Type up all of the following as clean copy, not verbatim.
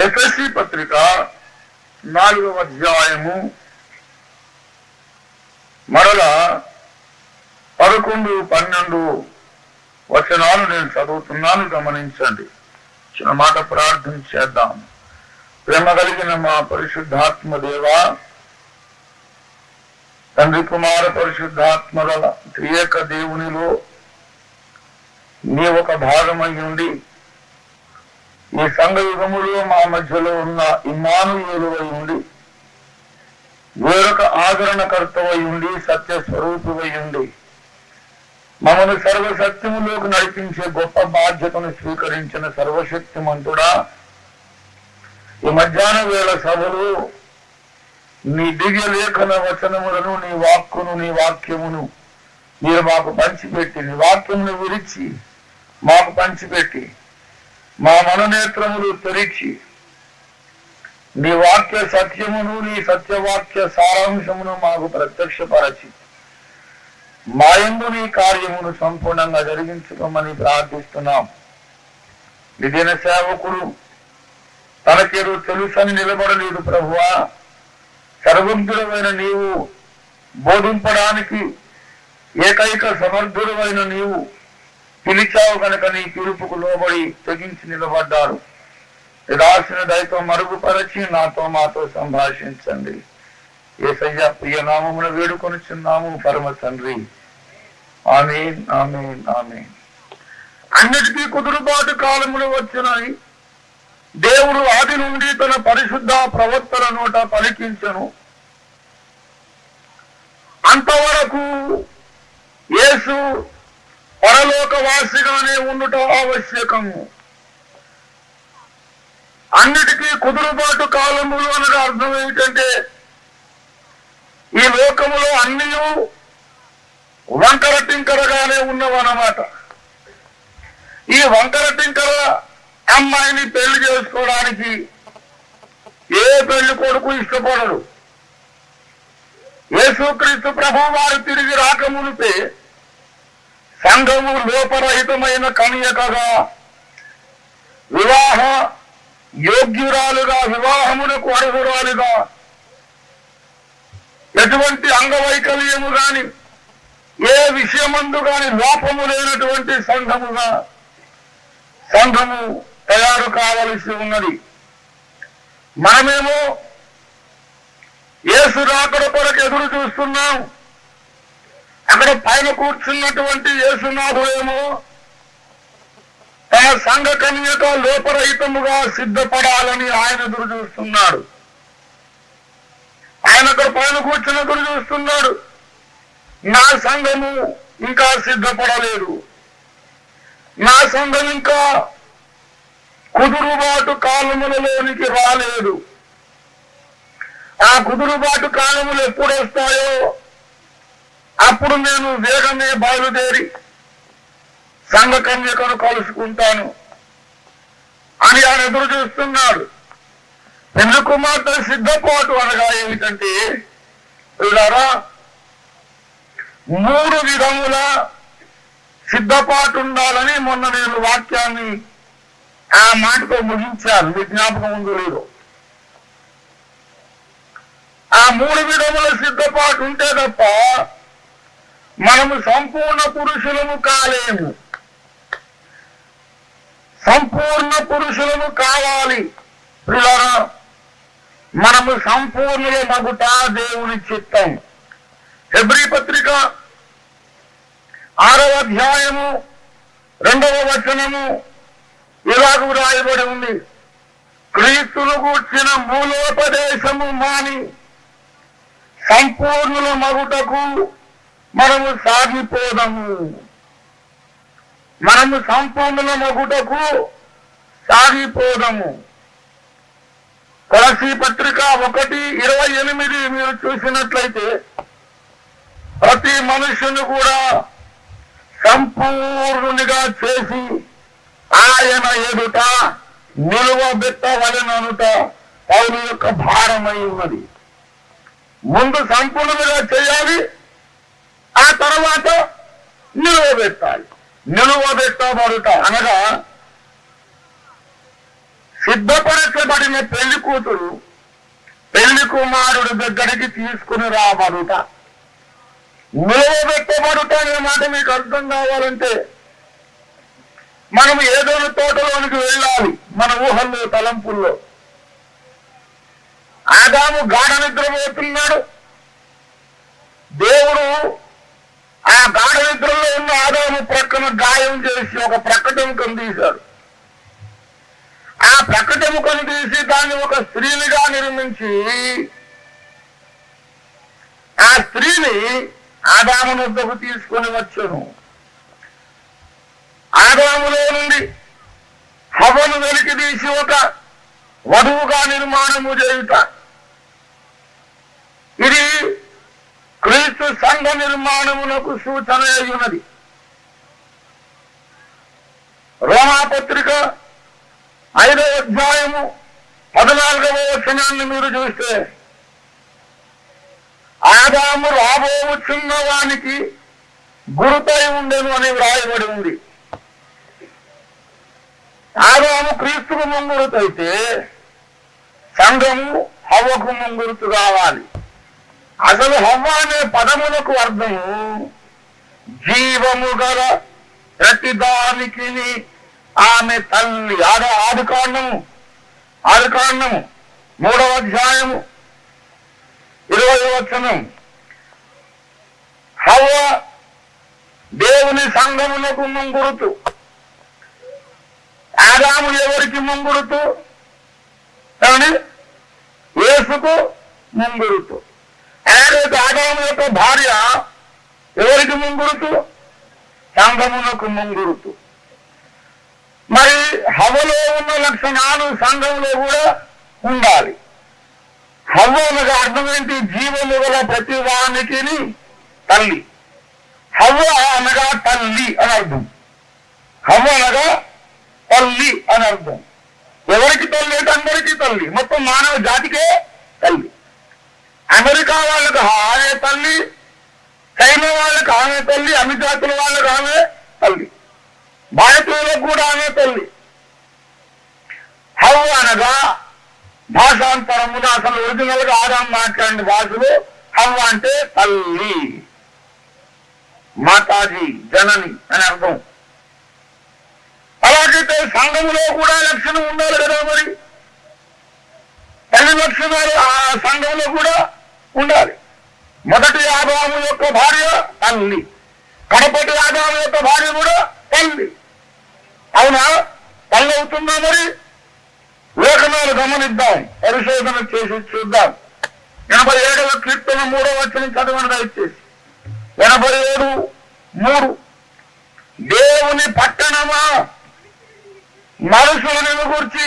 ఎఫెసీ పత్రిక 4వ అధ్యాయము మరలా 11, 12 వచనాలు నేను చదువుతున్నాను, గమనించండి. చిన్న మాట ప్రార్థన చేద్దాం. ప్రేమ కలిగిన మా పరిశుద్ధాత్మ దేవా, తండ్రి కుమార పరిశుద్ధాత్మల త్రియేక దేవునిలో నీ ఒక భాగమై ఉండి ఈ సంఘ యుగములో మా మధ్యలో ఉన్న ఇమ్మానుయేలువై ఉండి వేరొక ఆదరణకర్తవై ఉండి సత్య స్వరూపువై ఉండి మమ్మల్ని సర్వసత్యములోకి నడిపించే గొప్ప బాధ్యతను స్వీకరించిన సర్వశక్తిమంతుడా, ఈ మధ్యాహ్న వేళ సభలో నీ దివ్య లేఖన వచనములను, నీ వాక్కును, నీ వాక్యమును మీరు మాకు పంచిపెట్టి, నీ వాక్యమును విరిచి మాకు పంచిపెట్టి మా మననేత్రములు తెరిచి నీ వాక్య సత్యమును, నీ సత్యవాక్య సారాంశమును మాకు ప్రత్యక్షపరచి మా యందు నీ కార్యమును సంపూర్ణంగా జరిగించుకోమని ప్రార్థిస్తున్నాం. నిదిన సేవకుడు తనకేదో తెలుసని నిలబడలేదు ప్రభువా. సర్వజ్ఞుడమైన నీవు బోధింపడానికి ఏకైక సమర్థుడమైన నీవు పిలిచావు కనుక నీ పిలుపుకు లోబడి తెగించి నిలబడ్డారు. రాసిన దయతో మరుగుపరచి నాతో మాతో సంభాషించండి. యేసయ్య ప్రియ నామమున వేడుకొనుచున్నాము పరమ తండ్రి. ఆమేన్, ఆమేన్, ఆమేన్. అన్నిటికీ కుదురుబాటు కాలములు వచ్చినాయి. దేవుడు ఆది నుండి తన పరిశుద్ధ ప్రవక్తల నోట పలికించెను. అంతవరకు యేసు పరలోకవాసిగానే ఉండుట ఆవశ్యకము. అన్నిటికీ కుదురుబాటు కాలములు అనగా అర్థం ఏమిటంటే ఈ లోకములో అన్నీ వంకర టింకరగానే ఉన్నవన్నమాట. ఈ వంకర టింకర అమ్మాయిని పెళ్లి చేసుకోవడానికి ఏ పెళ్లి కొడుకు ఇష్టపడరు. యేసుక్రీస్తు ప్రభు వారు తిరిగి రాకమునిపే సంఘము లోపరహితమైన కన్యకగా వివాహ యోగ్యురాలుగా, వివాహమునకు అర్హురాలుగా, ఎటువంటి అంగవైకల్యము గాని ఏ విషయమందు గాని లోపము లేనటువంటి సంఘము తయారు కావలసి ఉన్నది. మనమేమో యేసు రాకడ కొరకు ఎదురు చూస్తున్నాం. అక్కడ పైన కూర్చున్నటువంటి యేసునాథుడేమో తన సంఘ కన్యక లోపరహితముగా సిద్ధపడాలని ఆయన ఎదురు చూస్తున్నాడు. ఆయన అక్కడ పైన కూర్చుని ఎదురు చూస్తున్నాడు. నా సంఘము ఇంకా సిద్ధపడలేదు, నా సంఘం ఇంకా కుదురుబాటు కాలములలోనికి రాలేదు. ఆ కుదురుబాటు కాలములు ఎప్పుడు వస్తాయో అప్పుడు నేను వేగమే బయలుదేరి సంఘ కన్యకను కలుసుకుంటాను అని ఆయన ఎదురు చూస్తున్నాడు. పెళ్లి కుమార్తె సిద్ధపాటు అనగా ఏమిటంటే ఇలా 3 విధముల సిద్ధపాటు ఉండాలని మొన్న నేను వాక్యాన్ని ఆ మాటతో ముగించాను. మీ జ్ఞాపకం ఉందో లేదో. ఆ 3 విధముల సిద్ధపాటు ఉంటే తప్ప మనము సంపూర్ణ పురుషులము కాలేము. సంపూర్ణ పురుషులము కావాలి పిల్లరా. మనము సంపూర్ణుల మగుట దేవుని చిత్తం. హెబ్రీ పత్రిక 6వ అధ్యాయము 2వ వచనము ఇలాగ రాయబడి ఉంది. క్రీస్తును గూర్చిన మూలోపదేశము మాని సంపూర్ణుల మగుటకు మనము సాగిపోదము. మనము సంపూర్ణుల మగుటకు సాగిపోదము. కొలసీ పత్రిక 1:28 మీరు చూసినట్లయితే ప్రతి మనుషుని కూడా సంపూర్ణునిగా చేసి ఆయన ఎదుట నిలువబెట్టవలెననుట పౌలు యొక్క భారమై ఉన్నది. ముందు సంపూర్ణంగా చేయాలి, ఆ తర్వాత నిలువబెట్టాలి. నిలువబెట్టబడుట అనగా సిద్ధపరచబడిన పెళ్లి కూతురు పెళ్లి కుమారుడు దగ్గరికి తీసుకుని రాబడుట, నిలవబెట్టబడుట అనే మాట మీకు అర్థం కావాలంటే మనం ఏదో తోటలోనికి వెళ్ళాలి. మన ఊహల్లో తలంపుల్లో ఆదాము గాఢ నిద్రపోతున్నాడు. దేవుడు ఆ గాఢ నిద్రలో ఉన్న ఆదాము ప్రక్కన గాయం చేసి ఒక ప్రక్కటెముకను తీశాడు. ఆ ప్రక్కటెముకను తీసి దాన్ని ఒక స్త్రీనిగా నిర్మించి ఆ స్త్రీని ఆదాము వద్దకు తీసుకొని వచ్చాను. ఆదాములో నుండి హవ్వను వెలికి తీసి ఒక వధువుగా నిర్మాణము చేయుట, ఇది క్రీస్తు సంఘ నిర్మాణమునకు సూచన అయ్యున్నది. రోమాపత్రిక 5వ అధ్యాయము 14వ వచనాన్ని మీరు చూస్తే ఆదాము రాబోచున్న వానికి గురుతై ఉండెను అని వ్రాయబడి ఉంది. ఆదాము క్రీస్తుకు ముంగురుతైతే సంఘము హవ్వకు ముంగురుతు కావాలి. అసలు హవ్వ అనే పదములకు అర్థము జీవము గల ప్రతిదానికి ఆమె తల్లి. ఆది కాండము 3వ అధ్యాయము 20వ వచనం. హవ్వ దేవుని సంఘమునకు ముంగురుతు. ఆదాము ఎవరికి ముంగురుతు? కానీ యేసుకు ముంగురుతు. అలాగే ఆదాము యొక్క భార్య ఎవరికి ముంగురుతు? సంఘమునకు ముంగురుతు. మరి హవ్వలో ఉన్న లక్షణాలు సంఘంలో కూడా ఉండాలి. హవ్వ అనగా అర్థం ఏంటి? జీవము గల ప్రతి వానికి తల్లి. హవ్వ అనగా తల్లి అని అర్థం. హవ్వ అనగా తల్లి అని అర్థం. ఎవరికి తల్లి అంటే అందరికీ తల్లి, మొత్తం మానవ జాతికే తల్లి. అమెరికా వాళ్ళకు ఆమె తల్లి, చైనా వాళ్ళకు ఆమె తల్లి, అన్ని జాతుల వాళ్ళకు ఆమె తల్లి, భారతీయులకు కూడా ఆమె తల్లి. హవ్వ అనగా భాషాంతరమున అసలు ఒరిజినల్ గా ఆదాము మాట్లాడిన భాషలో హవ్వ అంటే తల్లి, మాతాజీ, జనని అని అర్థం. అలాగైతే సంఘములో కూడా లక్షణం ఉండాలి కదా. మరి తల్లి లక్షణాలు ఆ సంఘంలో కూడా ఉండాలి. మొదటి ఆదాము యొక్క భార్య తల్లి, కడపటి ఆదాము యొక్క భార్య కూడా తల్లి. అవునా? తల్లి అవుతుందా? మరి లేఖనాలు గమనిద్దాం, పరిశోధన చేసి చూద్దాం. 87వ కీర్తన 3వ వచనం చదవండి దయచేసి. 87:3. దేవుని పట్టణమా, మనుషులను గురించి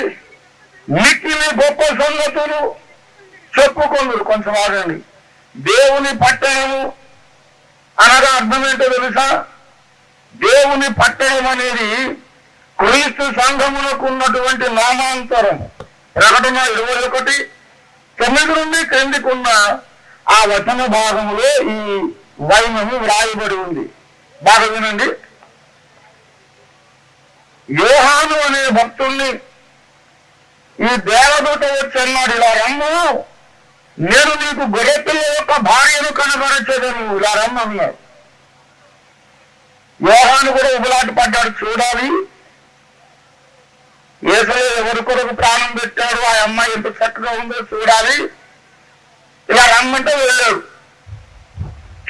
మిక్కిలి గొప్ప సంగతులు చెప్పుకొందురు. కొంచెం ఆగండి. దేవుని పట్టణము అనగా అర్థం ఏంటో తెలుసా? దేవుని పట్టణం అనేది క్రీస్తు సంఘమునకు ఉన్నటువంటి నామాంతరం. ప్రకటన 21:9 నుండి క్రిందికున్న ఆ వచన భాగంలో ఈ వైనము వ్రాయబడి ఉంది. బాగా వినండి. యోహాను అనే భక్తుణ్ణి ఈ దేవదూత వచ్చి అన్నాడు, ఇలా రమ్ము, నేను నీకు గొర్రెపిల్ల యొక్క భార్యను కనబరచదను, ఇలా రమ్ము అన్నాడు. యోహాను కూడా ఉబలాట పడ్డాడు. చూడాలి, యేసయ్య ఎవరి కొరకు ప్రాణం పెట్టాడు, ఆ అమ్మాయి ఎంత చక్కగా ఉందో చూడాలి, ఇలా రమ్మంటే వెళ్ళాడు.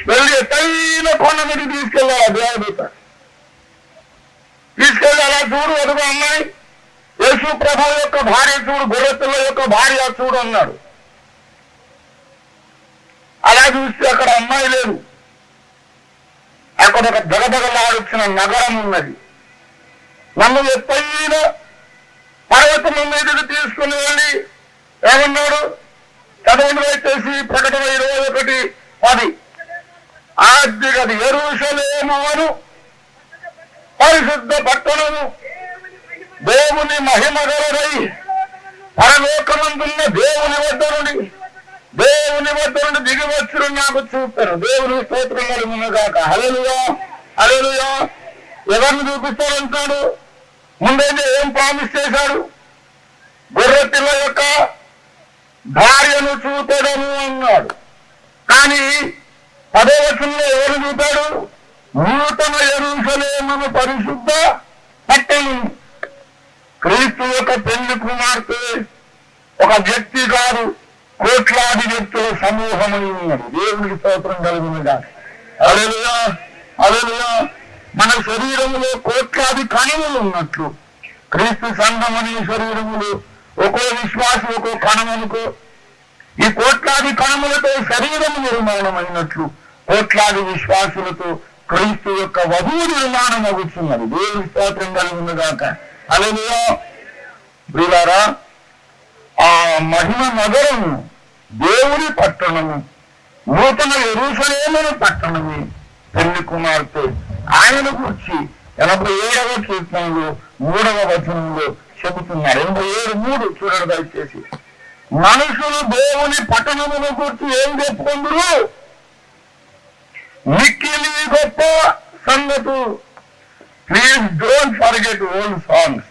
వెళ్ళి ఎత్తైన కొండ మీద తీసుకెళ్ళాడు ఆ దేవదూత. తీసుకెళ్ళి అలా చూడు, అదుగో అమ్మాయి, యేసు ప్రభువు యొక్క భార్య చూడు, గొర్రెపిల్ల యొక్క భార్య చూడు అన్నాడు. అలా చూస్తే అక్కడ అమ్మాయి లేదు. అక్కడ ఒక దగదగలాడుచున్న నగరం ఉన్నది. నన్ను ఎత్తైన పర్వతం మీదకి తీసుకుని వెళ్ళి ఏమన్నాడు? చదవండి వచ్చేసి ప్రకటన 21:10. ఆద్యగది యెరూషలేము అను పరిశుద్ధ పట్టణము దేవుని మహిమ గలదై పరలోకమందున్న దేవుని వద్ద నుండి దిగి వచ్చును నాకు చూపారు. దేవుని స్తోత్రం కలుగునుగాక. హల్లెలూయా, హల్లెలూయా. ఎవరిని చూపిస్తారంటాడు? ముందైతే ఏం ప్రామిస్ చేశాడు? గొర్రెపిల్ల యొక్క భార్యను చూపెదను అన్నాడు. కానీ 10వ వచనంలో ఎవరు చూపాడు? నూతన యెరూషలేమును పరిశుద్ధ పట్టణం. క్రీస్తు యొక్క పెళ్లి కుమార్తె ఒక వ్యక్తి కాదు, కోట్లాది వ్యక్తుల సమూహమై ఉన్నది. దేవునికి స్తోత్రం కలుగునుగా. హల్లెలూయా, హల్లెలూయా. మన శరీరములో కోట్లాది కణములు ఉన్నట్లు క్రీస్తు సంఘం అనే శరీరములు ఒక్కో విశ్వాసం ఒక్కో కణమునుకో ఈ కోట్లాది కణములతో శరీరము నిర్మాణమైనట్లు కోట్లాది విశ్వాసులతో క్రీస్తు యొక్క వధువు నిర్మాణం అవుతున్నది. దేవుని స్తోత్రం కలుగునుగాక. హల్లెలూయా. ప్రియులారా, ఆ మహిమ నగరము దేవుని పట్టణము, నూతన యెరూషలేము పట్టణమే పెళ్లి కుమార్తె. ఆయన గురించి 87వ కీర్తనలో 3వ వచనంలో చెబుతున్నారు. 87:3 చూడండి దయచేసి. మనుషులు దేవుని పట్టణమును గురించి ఏం చెప్పుకుందరు? మిక్కిలి గొప్ప సంగతు. Please don't forget old songs.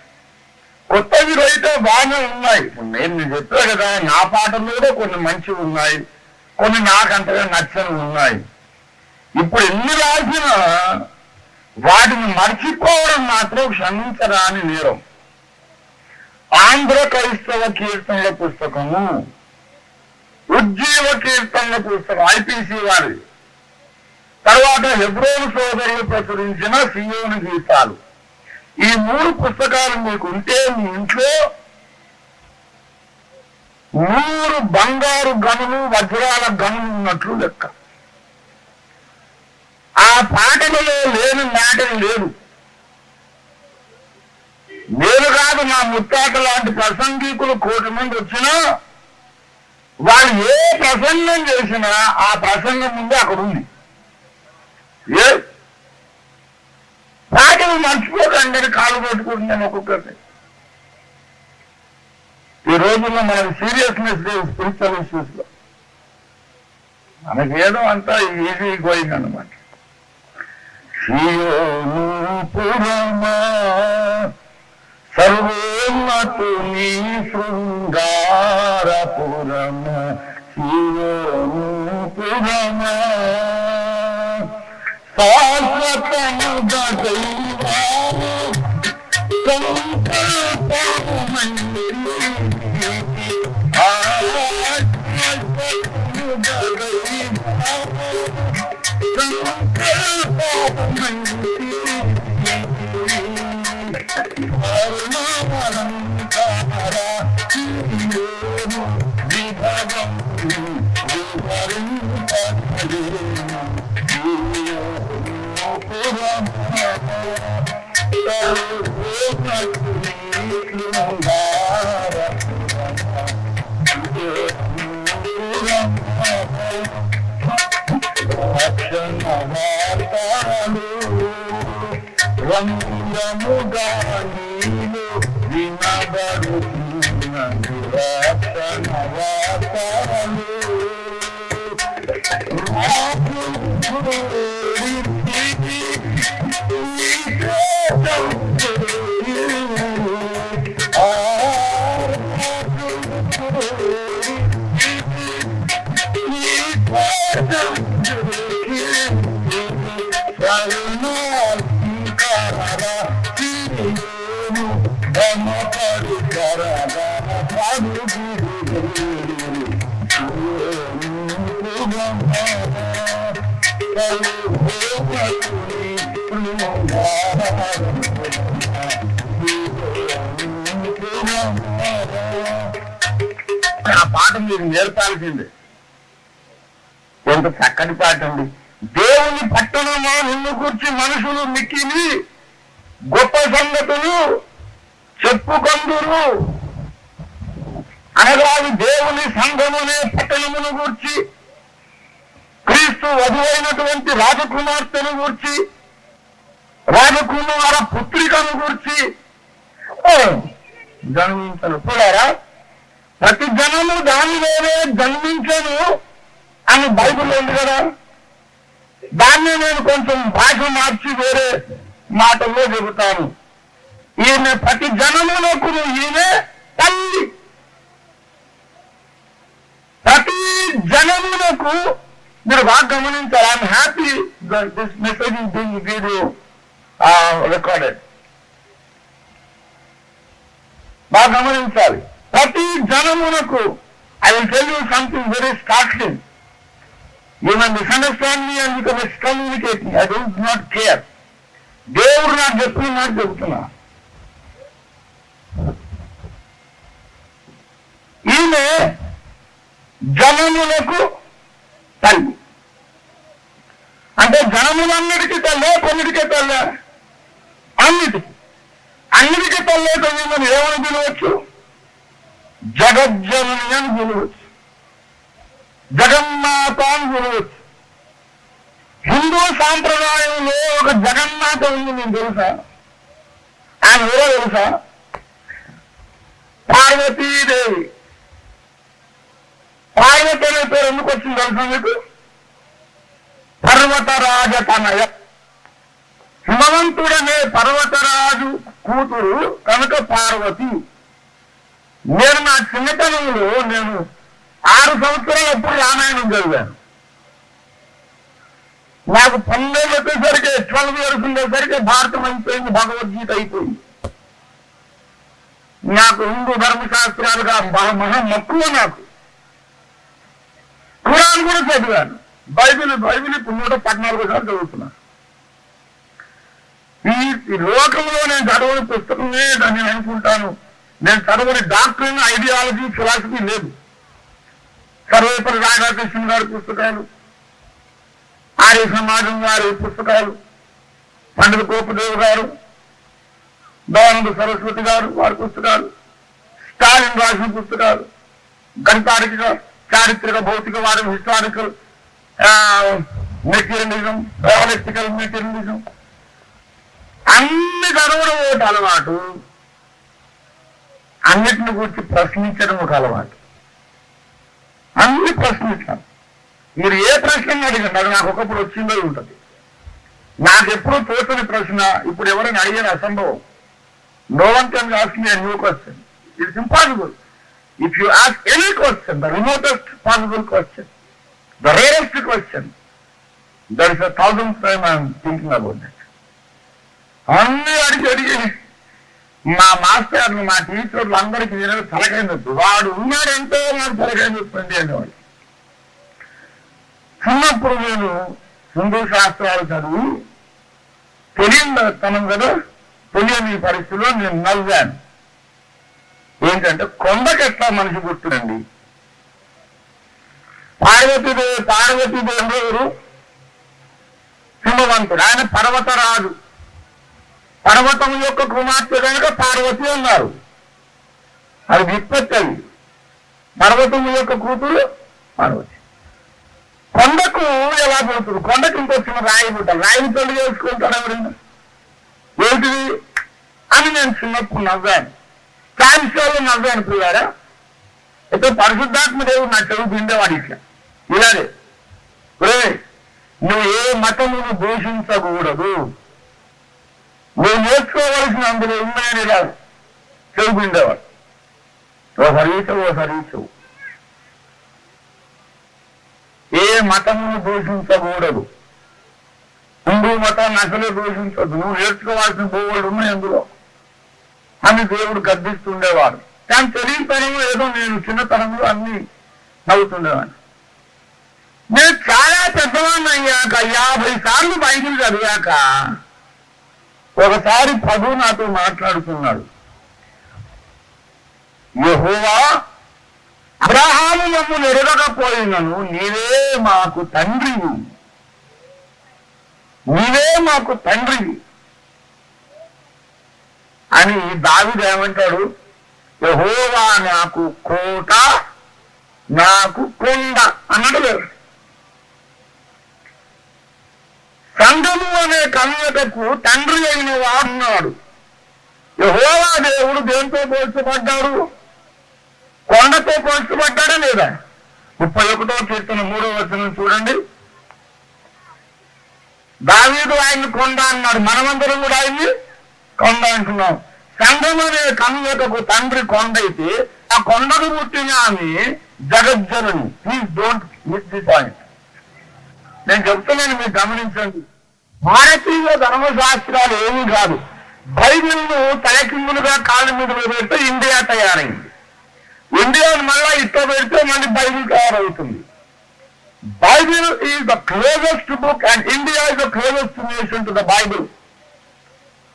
కొత్తవి అయితే బాగానే ఉన్నాయి. నేను చెప్పా కదా, నా పాటల్లో కూడా కొన్ని మంచివి ఉన్నాయి, కొన్ని నాకంతగా నచ్చని ఉన్నాయి. ఇప్పుడు ఎన్ని రాసినా వాటిని మర్చిపోవడం మాత్రం క్షమించరాని నేరం. ఆంధ్ర క్రైస్తవ కీర్తనల పుస్తకము, ఉజ్జీవ కీర్తనల పుస్తకం ఐపీసీ వారి, తర్వాత హెబ్రోను సోదరులు ప్రచురించిన సియోను గీతాలు, ఈ 3 పుస్తకాలు మీకు ఉంటే మీ ఇంట్లో 100 బంగారు గనులు వజ్రాల గనులు ఉన్నట్లు లెక్క. ఆ పాటలలో లేని మ్యాటర్ లేదు. నేను కాదు, నా ముత్తాత లాంటి ప్రసంగికులు 1 కోటి మంది వచ్చినా వాళ్ళు ఏ ప్రసంగం చేసినా ఆ ప్రసంగం ముందే అక్కడ ఉంది. ఏ పాటలు మర్చిపోకండి అని కాలు పట్టుకుంటున్నాను ఒక్కొక్కరిని. ఈ రోజుల్లో మనకు సీరియస్నెస్ లేదు స్పిరిచువల్ ఇష్యూస్ లో. మనకేదో అంతా ఈజీ గోయింగ్ అనమాట. సియోను పురమా సర్వోన్నతుని శృంగారపురమ, సియోను పురమా శాశ్వతముగా దైవాము సంకల్పమంది, శాశ్వతముగా దైవాము సంకల్పమంది, అరుణాలంకార సియోను విభవం వివరింపలేను. రంగముగా నీలో వినబడుతున్నది రక్షణ వార్తలు. ఆ పాట మీరు నేర్పాల్సిందే. ఎంత చక్కని పాట అండి. దేవుని పట్టణమా నిన్ను కూర్చి మనుషులు మిక్కిలి గొప్ప సంగతులు చెప్పుకొందురు అనగా దేవుని సంఘమునే పట్టణమును గూర్చి, క్రీస్తు వధువైనటువంటి రాజకుమార్తెను గూర్చి, రాజకుమార పుత్రికను గూర్చి జన్మించను. చూడారా, ప్రతి జనము దానిలోనే జన్మించను అని బైబిల్ ఉంది కదా. దాన్ని నేను కొంచెం భాష మార్చి వేరే మాటల్లో చెబుతాను. ఈయన ప్రతి జనమునకు ఈయన తల్లి. ప్రతి జనములకు మీరు బాగా గమనించాలి. I'm happy this message is being video recorded. బాగా గమనించాలి. ప్రతి జనమునకు I will tell you something very startling. You may misunderstand me and you can miscommunicate me. I do not care. దేవుడు నాకు చెప్తున్నా. ఈమె జనములకు తల్లి. అంటే జనములన్నిటికీ తల్లే, కొన్నిటికే తల్లే? అన్నిటికీ తల్లే. మనం ఏమని పిలవచ్చు? జగజ్జనని అని పిలవచ్చు, జగన్మాత అని పిలవచ్చు. హిందూ సాంప్రదాయంలో ఒక జగన్మాత ఉంది, మీకు తెలుసా? ఆయన ఎవరో తెలుసా? పార్వతీదేవి. పార్వతి అనే పేరు ఎందుకు వచ్చింది తెలుసా మీకు? పర్వతరాజ తనయ. హిమవంతుడనే పర్వతరాజు కూతురు కనుక పార్వతి. నేను నా చిన్నతనంలో 6 సంవత్సరాలప్పుడు రామాయణం చదివాను. నాకు 12 వచ్చేసరికి 12 ఇయర్స్ ఉండేసరికి భారతం అయిపోయింది, భగవద్గీత అయిపోయింది. నాకు హిందూ ధర్మశాస్త్రాలుగా మహా మక్కువ. నాకు ఖురాన్ కూడా చదివాను. బైబిల్ ఇప్పుడు 114 సార్లు చదువుతున్నాను. ఈ లోకంలో నేను చదవని పుస్తకమే నేను అనుకుంటాను. నేను చదవని డాక్టరీన్, ఐడియాలజీ, ఫిలాసఫీ లేదు. సర్వేపల్లి రాధాకృష్ణ గారి పుస్తకాలు, ఆర్య సమాజం వారి పుస్తకాలు, పండిత గోపదేవ్ గారు, దయానంద సరస్వతి గారు వారి పుస్తకాలు, స్టాలిన్ రాసిన పుస్తకాలు, గణితారిక, చారిత్రక, భౌతికవాదం, హిస్టారికల్ మెటీరియలిజం, డయాలెక్టికల్ మెటీరియలిజం, అన్ని చదవడం ఒకటి అలవాటు. అన్నిటిని గురించి ప్రశ్నించడం ఒక అలవాటు. అన్ని ప్రశ్నించాను. మీరు ఏ ప్రశ్న అడిగండి, అది నాకు ఒకప్పుడు వచ్చిందో ఉంటుంది. నాకెప్పుడు తోచని ప్రశ్న ఇప్పుడు ఎవరైనా అడిగిన అసంభవం. No one can ask me a new question. It's impossible. If you ask any question, the remotest possible question, the rarest question, there is 1000th time I'm thinking about that. అన్ని అడిగి మా మాస్టర్లు, మా టీచర్లు అందరికీ నేను తలకాయ నొప్పి. వాడు ఉన్నాడంటే నాకు తలకాయ నొప్పండి అనేవాడు. చిన్నప్పుడు నేను హిందూ శాస్త్రాలు చదివి తెలియని కదా, తెలియని పరిస్థితిలో నేను నవ్వాను. ఏంటంటే కొండకి ఎట్లా మనిషి గుర్తునండి. పార్వతీదేవి ఎవరు? హిమవంతుడు. ఆయన పర్వతరాజు. పర్వతం యొక్క కుమార్తె కనుక పార్వతి అన్నారు. అది విత్పత్తి. పర్వతం యొక్క కూతురు పార్వతి. కొండకు ఎలా పోతుంది? కొండకు ఇంకొచ్చిన రాయి పుట్టాలి. రాయిని పెళ్లి చేసుకుంటారు ఎవరైనా? ఏంటిది అని నేను చిన్నప్పుడు నవ్వాను. కాన్షియాలో నవ్వాను పిల్లారా. అయితే పరిశుద్ధాత్మ దేవుడు నా చెరువు పిండేవాడు ఇట్లా ఇలాగే, నువ్వు ఏ మతమును దూషించకూడదు, నువ్వు నేర్చుకోవలసిన అందులో ఉన్నాయని ఇలా చెరువు పిండేవాడు. ఒకసారి ఇచ్చవు. ఏ మతమును దూషించకూడదు. హిందూ మతాన్ని అసలే దూషించదు. నువ్వు నేర్చుకోవాల్సిన భూగోళం ఉన్నాయి అందులో అని దేవుడు గద్దిస్తుండేవాడు. కానీ తెలియతనం ఏదో నేను చిన్నతనంలో అన్ని నవ్వుతుండేవాడిని. నేను చాలా పెద్దవాడిని అయ్యాక 50 సార్లు బైబిల్ చదివాక ఒకసారి ప్రభువు నాతో మాట్లాడుతున్నాడు. యెహోవా, అబ్రహాము మమ్మల్ని ఎరగకపోయినను నీవే మాకు తండ్రివి, నీవే మాకు తండ్రివి అని దావీదు ఏమంటాడు? యెహోవా నాకు కోట, నాకు కొండ అన్నాడు లేదు. సంఘము అనే కన్యకకు తండ్రి అయిన వాడున్నాడు. యెహోవా దేవుడు దేంతో పోల్చబడ్డాడు? కొండతో పోల్చబడ్డాడా లేదా? 31వ కీర్తన 3వ వచనం చూడండి. దావీదు ఆయన్ని కొండ అన్నాడు, మనమందరం కూడా ఆయన్ని కొండ అంటున్నాం. సంఘం అనే కన్యకకు తండ్రి కొండ అయితే ఆ కొండకు పుట్టిన ఆమె జగజ్జనని. Please don't miss the point. నేను చెప్తున్నాను, మీరు గమనించండి. భారతీయ ధర్మశాస్త్రాలు ఏమీ కాదు. బైబిల్ను తలకిందులుగా కాళ్ళ మీద పెడితే ఇండియా తయారైంది. ఇండియాను మళ్ళా ఇట్లా పెడితే మళ్ళీ బైబిల్ తయారవుతుంది. Bible is the closest book and India is the closest nation to the Bible.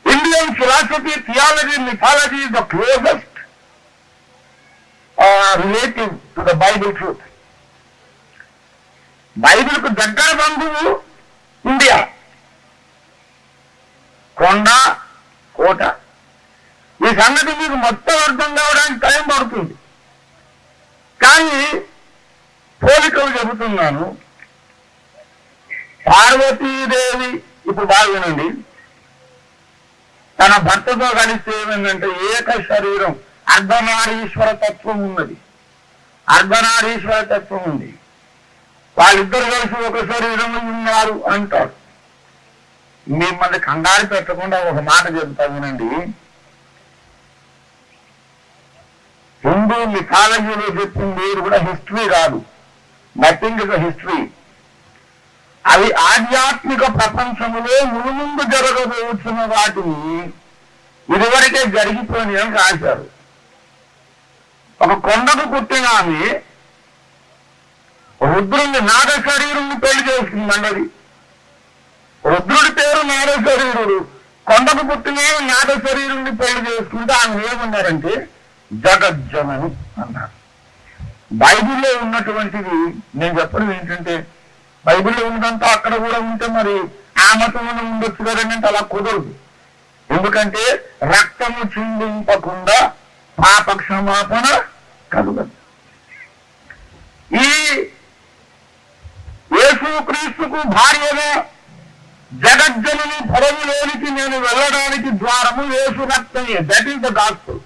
Indian philosophy, theology, mythology is the closest relative to the Bible truth. Bible కు దగ్గర బంధువు ఇండియా. కొండ, కోట, ఈ సంగతి మీకు మొత్తం అర్థం కావడానికి టైం పడుతుంది. కానీ పోలికలు చెబుతున్నాను. పార్వతీదేవి ఇప్పుడు బాగా వినండి. తన భర్తతో కలిసి ఏమైందంటే ఏక శరీరం, అర్ధనారీశ్వర తత్వం ఉన్నది. అర్ధనారీశ్వర తత్వం ఉంది. వాళ్ళిద్దరు కలిసి ఒక శరీరం ఉన్నారు అంటారు. మిమ్మల్ని కంగారు పెట్టకుండా ఒక మాట చెబుతా వినండి. హిందూ మిథాలజీలో చెప్పింది కూడా హిస్టరీ కాదు. Nothing is history. అవి ఆధ్యాత్మిక ప్రపంచంలో ముందు జరగబోతున్న వాటిని ఇదివరకే జరిగిపోయి అని రాశారు. ఒక కొండకు పుట్టిన ఆమె రుద్రుని నాగ శరీరుని పెళ్లి చేసుకుందన్నది. రుద్రుడి పేరు నాగ శరీరుడు. కొండకు పుట్టిన నాగ శరీరుని పెళ్లి చేసుకుంటే ఆమె ఏమన్నారంటే జగజ్జనని అన్నారు. బైబిల్లో ఉన్నటువంటిది నేను చెప్పడం ఏంటంటే, బైబిల్లో ఉన్నదంతా అక్కడ కూడా ఉంటే మరి ఆ మతంలో ఉండొచ్చు కదంటే అలా కుదరదు. ఎందుకంటే రక్తము చిందింపకుండా పాప క్షమాపణ కలుగదు. ఈ యేసుక్రీస్తుకు భార్యగా జగజ్జనని పదవిలోనికి నేను వెళ్ళడానికి ద్వారము యేసు రక్తమే. That is the gospel.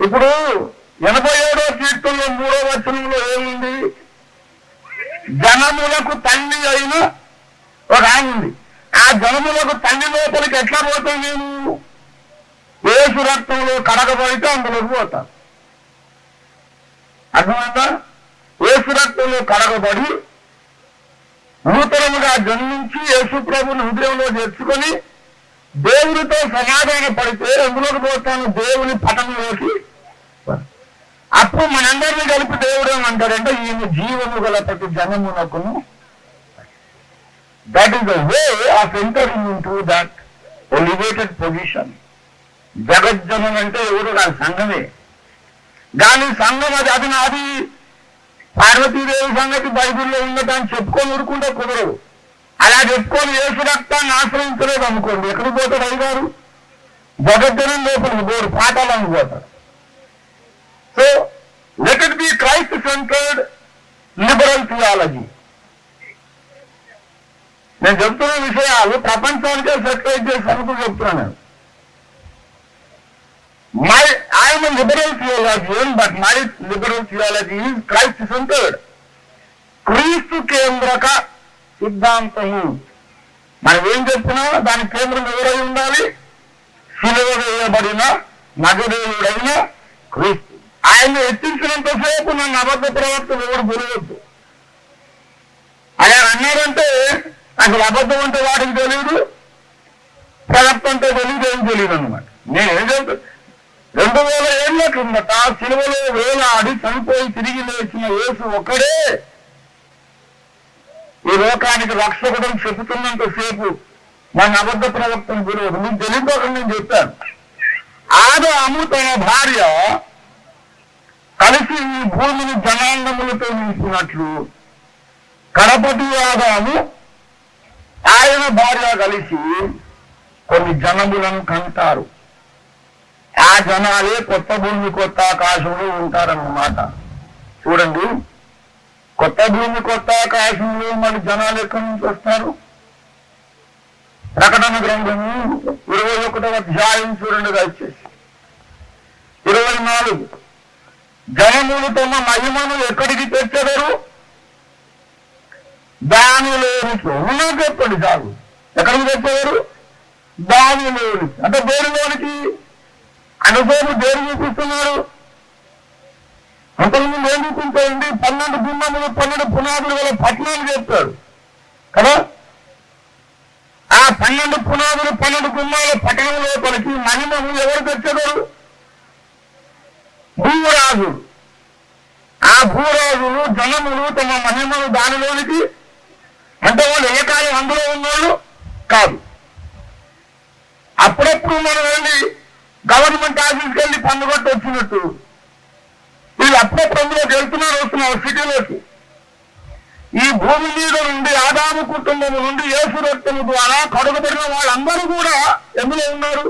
ఇప్పుడు 87వ కీర్తనలో 3వ వచనంలో ఏముంది? జనములకు తల్లి అయిన ఒక ఆయన ఉంది. ఆ జనములకు తల్లి లోపలికి ఎట్లా పోతాం? నేను యేసు రక్తంలో కడగబడితే అందులోకి పోతాను. అర్థమైందా? యేసు రక్తంలో కడగబడి నూతనముగా జన్మించి యేసు ప్రభుని హృదయంలో చేర్చుకొని దేవునితో సమాధాన పడితే ఎందులోకి పోతాను? దేవుని పటంలోకి. అప్పుడు మనందరినీ కలిపి దేవుడు ఏమంటాడంటే ఈయన జీవము గల ప్రతి జనమునకును. That is the way of entering into that elevated position. జగజ్జనం అంటే ఎవరు కాదు, సంఘమే. కానీ సంఘం అది నాది. పార్వతీదేవి సంగతి బైబిల్లో ఉన్నదాన్ని చెప్పుకొని ఊరుకుంటే కుదరదు. అలా చెప్పుకొని యేసు రక్తాన్ని ఆశ్రయించలేదు అనుకోండి, ఎక్కడికి పోతాడు? అయ్యారు జగజ్జనం లోపలికి పోరు, పాతాళానికి పోతాడు. So let it be Christ centred liberal theology. నేను చెప్తున్న విషయాలు ప్రపంచానికే సెటిలైట్ చేసి అనుకుని చెప్తున్నాను. I am a liberal theologian, but my liberal theology is Christ centered. క్రీస్తు కేంద్రక సిద్ధాంతము. మనం ఏం చెప్తున్నా దాని కేంద్రం ఎవరై ఉండాలి? శిలువ వేయబడిన నగదేవుడైన క్రీస్తు. ఆయన ఎత్తించినంతసేపు నన్ను అబద్ధ ప్రవర్తన ఎవరు గురవద్దు. అలా అన్నారంటే అసలు అబద్ధం అంటే వాడికి తెలియదు, ప్రవర్తన అంటే తెలియదు, ఏం తెలియదు అనమాట. నేనేం చెప్తా, 2000 ఏళ్ల కిందట సిలువలో వేలాడి చనిపోయి తిరిగి లేచిన యేసు ఒక్కడే ఈ లోకానికి రక్షకుడని చెబుతున్నంతసేపు నన్ను అబద్ధ ప్రవర్తన గురవదు. మీకు తెలియకోకుండా నేను చెప్పాను. ఆదాము తన భార్య కలిసి ఈ భూమిని జనాంగములతో నింపినట్లు కడపటి ఆదాము ఆయన భార్య కలిసి కొన్ని జనములను కంటారు. ఆ జనాలే కొత్త భూమి కొత్త ఆకాశంలో ఉంటారన్నమాట. చూడండి, కొత్త భూమి కొత్త ఆకాశంలో మరి జనాలు ఎక్కడి నుంచి వస్తారు? ప్రకటన గ్రంథము 21వ అధ్యాయం చూడండి దయచేసి. 24 జనములు తమ మహిమను ఎక్కడికి తెచ్చెదరు? దానిలోనికి. ఉన్నది చెప్పండి చాలు. ఎక్కడికి తెచ్చేవారు? దానిలోనికి, అంటే దేనిలోనికి అనుభవం దేని చూపిస్తున్నాడు. అంతకుముందు ఏం చూపించాడండి? 12 గుమ్మములు 12 పునాదులు గల పట్టణాలు చెప్తాడు కదా. ఆ 12 పునాదులు 12 గుమ్మాల పట్టణం లోపలికి మహిమను ఎవరు తెచ్చారు? భూరాజు. ఆ భూరాజులు జనములు తమ మహిమను దానిలోనికి, అంటే వాళ్ళు ఏ కాలం అందులో ఉన్నవాళ్ళు కాదు. అప్పుడప్పుడు మనం వెళ్ళి గవర్నమెంట్ ఆఫీస్కి వెళ్ళి పన్నుగొట్టి వచ్చినట్టు వీళ్ళు అప్పుడప్పుడు అందులోకి వస్తున్నారు సిటీలోకి. ఈ భూమి మీద నుండి ఆదాము కుటుంబం నుండి యేసు రక్తము ద్వారా కడుగబడిన వాళ్ళందరూ కూడా ఎందులో ఉన్నారు?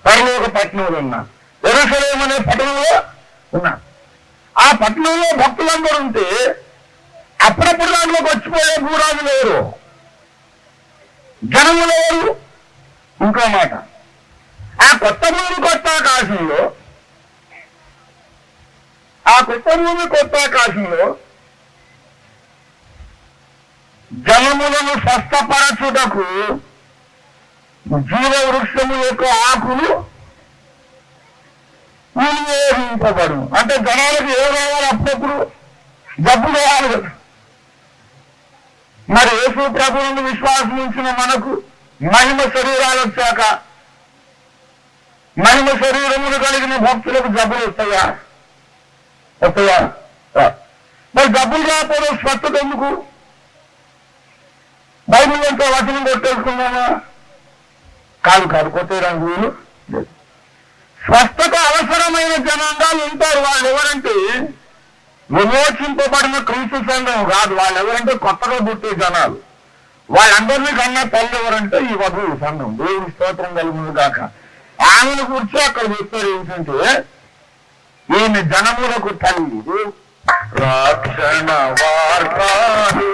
పరలోక పట్టణంలో ఉన్నారు. యెరూషలేము అనే పట్టణంలో ఉన్నారు. ఆ పట్టణంలో భక్తులందరూ ఉంటే అప్పుడప్పుడు దాంట్లోకి వచ్చిపోయే భూరాజులు ఎవరు? జనములు ఎవరు? ఇంకో మాట, ఆ కొత్త భూమి కొత్త ఆకాశంలో, ఆ కొత్త భూమి కొత్త ఆకాశంలో జనములను స్వస్థపరచుటకు జీవ వృక్షము యొక్క ఆకులు వినియోగింపబడు. అంటే జనాలకు ఏం రావాలి? అప్పుడప్పుడు జబ్బు రావాలి కదా. మరి యేసు ప్రభు నుండి విశ్వాసం ఉంచిన మనకు మహిమ శరీరాలు వచ్చాక మహిమ శరీరములు కలిగిన భక్తులకు జబ్బులు వస్తాయా? మరి జబ్బులు రాకపోతే స్వస్థత ఎందుకు? బైబిల్ ఎంతో వచనం కొట్టేసుకున్నామా? కాదు కొట్టేయడానికి వీలు లేదు. స్వస్థత అవసరమైన జనాంగాలు ఉంటారు. వాళ్ళు ఎవరంటే విమోచింపబడిన క్రీస్తు సంఘం కాదు. వాళ్ళు ఎవరంటే కొత్తగా పుట్టే జనాలు. వాళ్ళందరినీ కన్నా తల్లి ఎవరంటే ఈ వధువు సంఘం. దేవుడి స్తోత్రం కలుగును గాక. ఆమెను కూర్చో అక్కడ చెప్పారు ఏంటంటే ఈమె జనములకు తల్లి. రక్షణ వార్తలు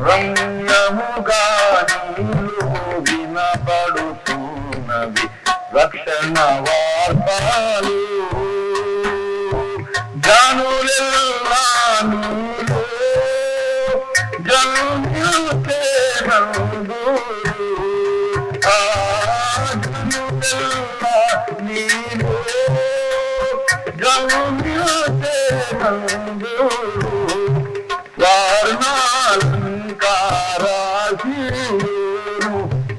రమ్యముగా వినపడుతున్నవి. రక్షణ వార్తలు జనులెల్లా నీలో జనుతే నందురు. ఆ జనులెల్లా నీలో జనుతే నందురు. వర్ణాలంకారాశీరు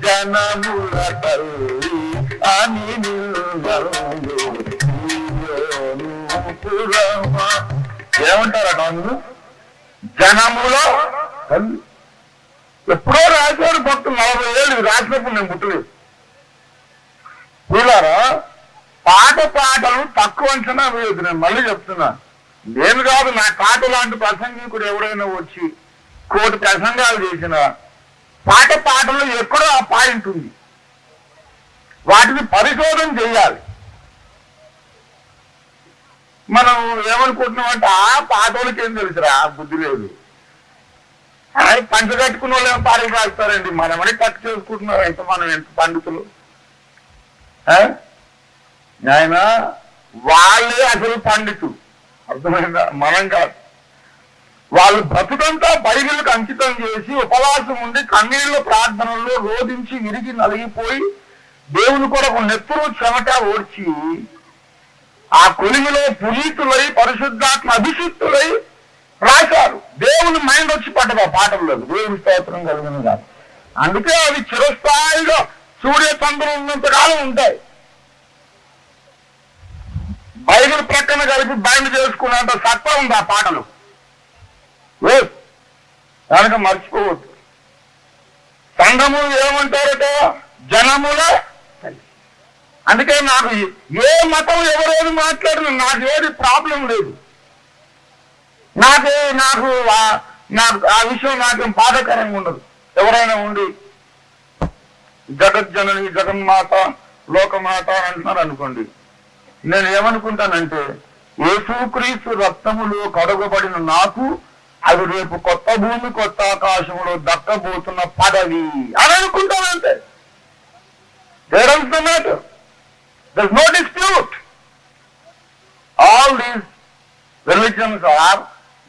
జనముల తల్లి అని ఏమంటారట అందులో? జనములో తల్లి. ఎప్పుడో రాశాడు భక్తులు. 40 ఏళ్ళు రాసినప్పుడు నేను పుట్టలేదు. చూడారా, పాటలు తక్కువ అంచనా వేయదు. నేను మళ్ళీ చెప్తున్నా, నేను కాదు, నా పాట లాంటి ప్రసంగికుడు ఎవరైనా వచ్చి 1 కోటి ప్రసంగాలు చేసిన పాటలు ఎక్కడో ఆ పాయింట్ ఉంది. వాటిని పరిశోధన చేయాలి. మనం ఏమనుకుంటున్నామంటే ఆ పాటలకి ఏం తెలుసురా, బుద్ధి లేదు. పంచ కట్టుకున్న వాళ్ళు ఏమో పాటలు రాస్తారండి. మనమని కట్ చేసుకుంటున్నారు. మనం ఎంత పండితులు ఆయన. వాళ్ళే అసలు పండితులు. అర్థమైందా? మనం కాదు. వాళ్ళు బ్రతుకంతా బైబిల్కి అంకితం చేసి ఉపవాసం ఉండి కన్నీళ్ల ప్రార్థనల్లో రోధించి విరిగి నలిగిపోయి దేవుని కొరకు నెత్తురు చెమట ఓడ్చి ఆ కొలిమిలో పునీతులై పరిశుద్ధాత్మ అభిషిక్తులై రాశారు. దేవుని మైండ్ వచ్చి పడ్డది ఆ పాటల్లో. దేవుని స్తోత్రం కలిగిన కాదు. అందుకే అవి చిరస్థాయిలో సూర్య చంద్రులు ఉన్నంత కాలం ఉంటాయి. బైబిల్ ప్రక్కన కలిపి బైండ్ చేసుకున్నంత సత్తా ఉంది ఆ పాటలు. కనుక మర్చిపోవద్దు. సంఘములు ఏమంటారట? జనముల. అందుకే నాకు ఏ మతం ఎవరేది మాట్లాడినా నాకు ఏది ప్రాబ్లం లేదు. నాకు ఆ విషయం నాకేం బాధాకరంగా ఉండదు. ఎవరైనా ఉండి జగజ్జనని జగన్మాత లోకమాత అని అంటున్నారు అనుకోండి, నేను ఏమనుకుంటానంటే యేసుక్రీస్తు రక్తములో కడగబడిన నాకు అది రేపు కొత్త భూమి కొత్త ఆకాశంలో దక్కబోతున్న పదవి అని అనుకుంటానంటే. There's no dispute. All these religions are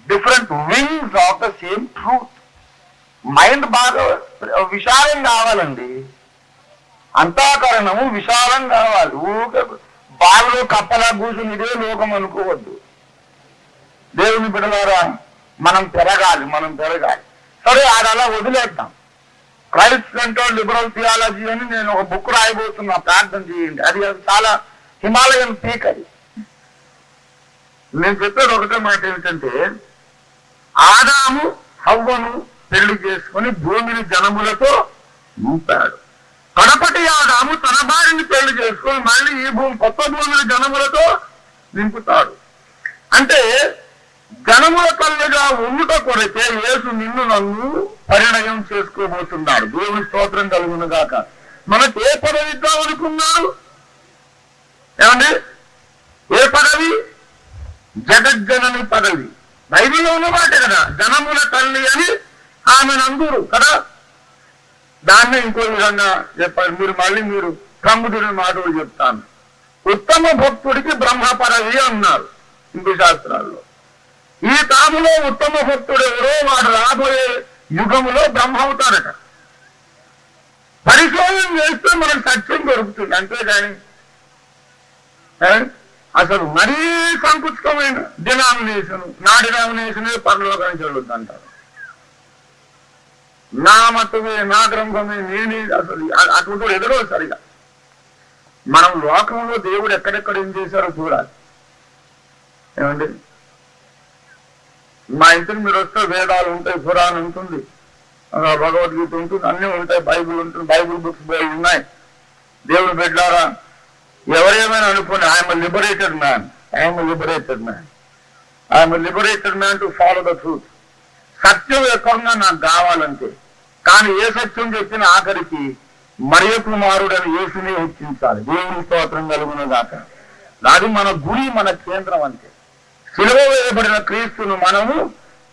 different wings of the same truth. Mind బాగా విశాలం కావాలండి. అంతఃకరణము విశాలం కావాలి. ఊరికే బాల్లో కప్పలా కూర్చుని ఇదే లోకం అనుకోవద్దు. దేవుని బిడ్డలారా, మనం పెరగాలి. సరే, అది అలా వదిలేద్దాం. క్రైస్ట్ సెంటర్ లిబరల్ థియాలజీ అని నేను ఒక బుక్ రాయబోతున్నా, ప్రార్థన చేయండి. అది చాలా హిమాలయన్ పీక్. అది నేను చెప్పేది ఒకటే మాట ఏమిటంటే, ఆదాము హవ్వను పెళ్లి చేసుకుని భూమిని జనములతో నింపాడు. కడపటి ఆదాము తన భార్యని పెళ్లి చేసుకుని మళ్ళీ ఈ కొత్త భూమిని జనములతో నింపుతాడు. అంటే జనముల కళ్ళుగా ఉండుట కొరకే యేసు నిన్ను నన్ను పరిణయం చేసుకోబోతున్నాడు. దేవుని స్తోత్రం కలుగును గాక. మనకు ఏ పదవి ఇద్దాం అనుకున్నాడు? ఏమండి, ఏ పదవి? జగజ్జనని పదవి. బైబిల్లో ఉన్నమాట కదా, జనముల తల్లి అని ఆమెను అందరు కదా. దాన్ని ఇంకో విధంగా చెప్పాలి. మీరు ప్రముఖుడి మాటలు చెప్తాను. ఉత్తమ భక్తుడికి బ్రహ్మ పదవి అన్నారు హిందూ శాస్త్రాల్లో. ఈ తాములో ఉత్తమ భక్తుడు ఎవరో వాడు రాబోయే యుగములో బ్రహ్మ అవుతారట. పరిశోధన చేస్తే మనకు సత్యం దొరుకుతుంది. అంతేగాని అసలు మరీ సంకుచితమైన డినామినేషన్, నా డినామినేషనే పరలోకానికి వెళ్ళొద్దు అంటారు. నా మతమే, నా గ్రంథమే, నేనే. అసలు అటువంటి ఎదురో సరిగా మనం లోకంలో దేవుడు ఎక్కడెక్కడ ఏం చేశారో చూడాలి. ఏమండి, మా ఇంటికి మీరు వస్తే వేదాలు ఉంటాయి, పురాణం ఉంటుంది, భగవద్గీత ఉంటుంది, అన్నీ ఉంటాయి, బైబుల్ ఉంటుంది, బైబుల్ బుక్స్ ఉన్నాయి. దేవుని బిడ్డలారా, ఎవరేమైనా అనుకోండి, I'm liberated man to follow the truth. సత్యం ఎక్కడున్నా నాకు కావాలంటే. కానీ ఏ సత్యం చెప్పిన ఆఖరికి మరియ కుమారుడని యేసునే హెచ్చించాలి. దేవుని స్తోత్రం కలుగును గాక. అది మన గురి, మన కేంద్రం. అంతే. సిలువ వేయబడిన క్రీస్తును మనము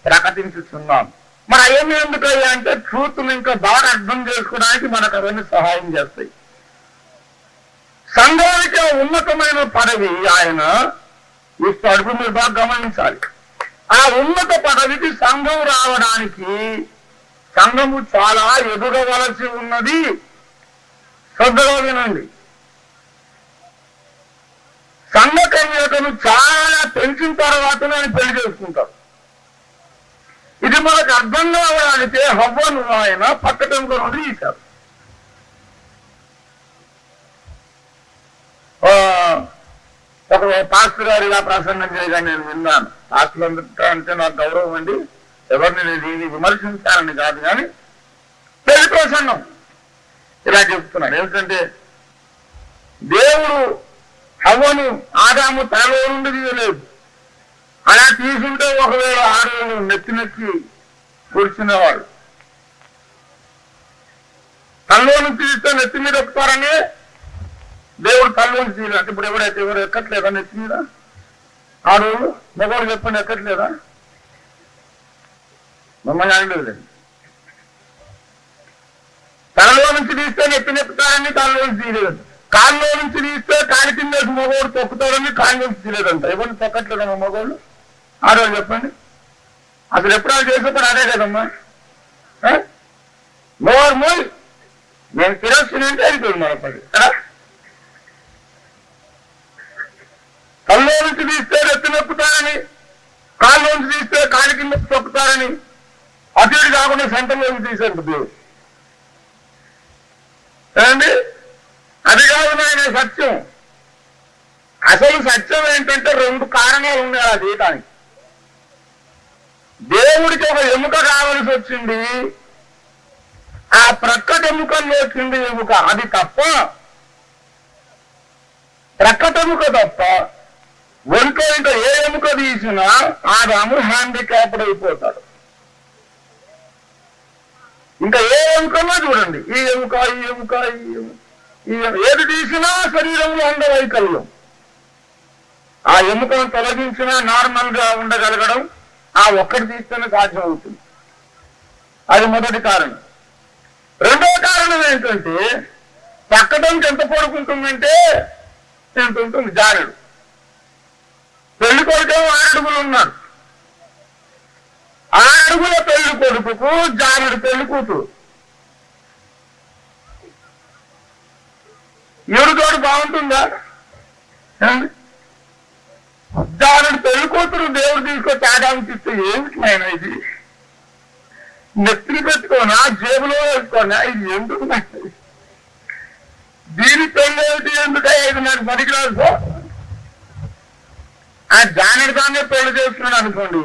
ప్రకటించుతున్నాం. మరి అవన్నీ ఎందుకయ్యా అంటే ట్రూత్ను ఇంకా బాగా అర్థం చేసుకోవడానికి మనకు అవన్నీ సహాయం చేస్తాయి. సంఘానికి ఉన్నతమైన పదవి ఆయన ఇస్తాడు. ఇప్పుడు మీరు బాగా గమనించాలి. ఆ ఉన్నత పదవికి సంఘం రావడానికి సంఘము చాలా ఎదుగవలసి ఉన్నది. శ్రద్ధగా వినండి. సంఘ కన్యకను చాలా పెంచిన తర్వాతనే ఆయన పెళ్లి చేసుకుంటారు. ఇది మనకు అర్థం కావడానికి హవ్వను ఆయన పక్కటంలో నుండి తీశారు. ఒక పాస్టర్ గారు ఇలా ప్రసంగం చేయగా నేను విన్నాను. పాస్టర్ అంటే నాకు గౌరవం అండి, ఎవరిని నేను విమర్శించాలని కాదు, కానీ పెళ్లి ప్రసంగం ఇలా చెప్తున్నాడు. ఏమిటంటే, దేవుడు హవ్వను ఆదాము తలలో నుండి తీయలేదు. అలా తీసుంటే ఒకవేళ ఆడవాళ్ళు నెత్తి కూర్చునేవాడు. తలలో నుంచి తీస్తే నెత్తి మీద ఎక్కుతారని దేవుడు తలలో నుంచి తీయలేదు. అంటే ఇప్పుడు ఎవరు ఎక్కట్లేదా నెత్తి మీద? ఆడవాళ్ళు మగవాడు చెప్పండి, ఎక్కట్లేదా? మమ్మల్ని అనలేదు. తలలో నుంచి తీస్తే నెత్తినెక్కుతారని తలలో నుంచి తీయలేదు. కాళ్ళలో నుంచి తీస్తే కాలి కింద మగవాడు తొక్కుతాడని కాళ్ళ నుంచి తీయలేదంట. ఎవరిని తొక్కట్లేదమ్మా మగవాళ్ళు? ఆడవాళ్ళు చెప్పండి. అసలు ఎప్పుడు చేసేప్పుడు అదే కదమ్మా. మోర్ మోయ్ నేను తిరస్కరింటే అయిపోయింది మన పది కదా. కళ్ళలో నుంచి తీస్తే నెత్తినెక్కుతారని, కాళ్ళలో నుంచి తీస్తే కాలి కింద తొక్కుతారని అటు కాకుండా సెంటర్లో తీశారు దేవుడు. ఏమండి, అది కాదు నాయన సత్యం. అసలు సత్యం ఏంటంటే రెండు కారణాలు ఉన్నాయి అది చేయడానికి. దేవుడికి ఒక ఎముక కావలసి వచ్చింది. ఆ ప్రక్కటి ఎముకల్లో కింది ఎముక అది తప్ప, ప్రక్కటెముక తప్ప ఒంట్లో ఇంకా ఏ ఎముక తీసినా ఆదాము హ్యాండిక్యాప్డ్ అయిపోతాడు. ఇంకా ఏ ఎముకన్నా చూడండి, ఈ ఎముక ఏది తీసినా శరీరంలో అంగవైకల్యం. ఆ ఎముకను తొలగించినా నార్మల్ గా ఉండగలగడం ఆ ఒక్కటి తీస్తేనే సాధ్యం అవుతుంది. అది మొదటి కారణం. రెండో కారణం ఏంటంటే, పక్కడానికి ఎంత పడుకుంటుందంటే ఎంత ఉంటుంది, జారుడు. పెళ్లి కొడుకేమో 6 అడుగులు ఉన్నాడు. 6 అడుగుల పెళ్లి కొడుకుకు జానుడు పెళ్లి కూతురు. ఎవరితోడు బాగుంటుందా? జానుడు పెళ్లి కూతురు దేవుడు తీసుకొచ్చి ఆదానికి ఇస్తే ఏమిటి నాయన ఇది? నెత్తిని పెట్టుకోనా, జేబులో వేసుకోనా? ఇది ఎందుకు? దీని పెళ్లి ఏమిటి? ఎందుక ఇది నాకు పనికిరాదు. ఆ జానుడు దాన్నే పెళ్లి చేస్తున్నాడు అనుకోండి,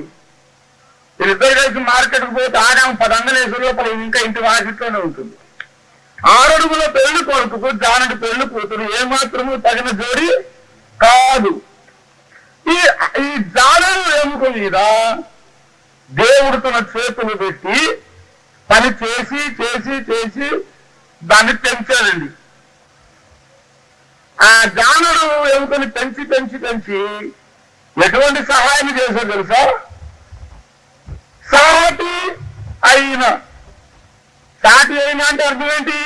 వీళ్ళిద్దరు కలిసి మార్కెట్కి పోతే ఆదాం 10 అంగలేసు లోపల ఇంకా ఇంటి వాకిట్లోనే ఉంటుంది. 6 అడుగుల పెళ్లి కొడుకుకు జానుడి పెళ్లి కూతురు ఏమాత్రము తగిన జోడి కాదు. ఈ జానుడు ఎముక మీద దేవుడు తన చేతులు పెట్టి పని చేసి చేసి చేసి దాన్ని పెంచాడండి. ఆ జానుడు ఎముకని పెంచి పెంచి పెంచి ఎటువంటి సహాయం చేశాడు తెలుసా? సాటి అయిన అంటే అర్థం ఏంటి?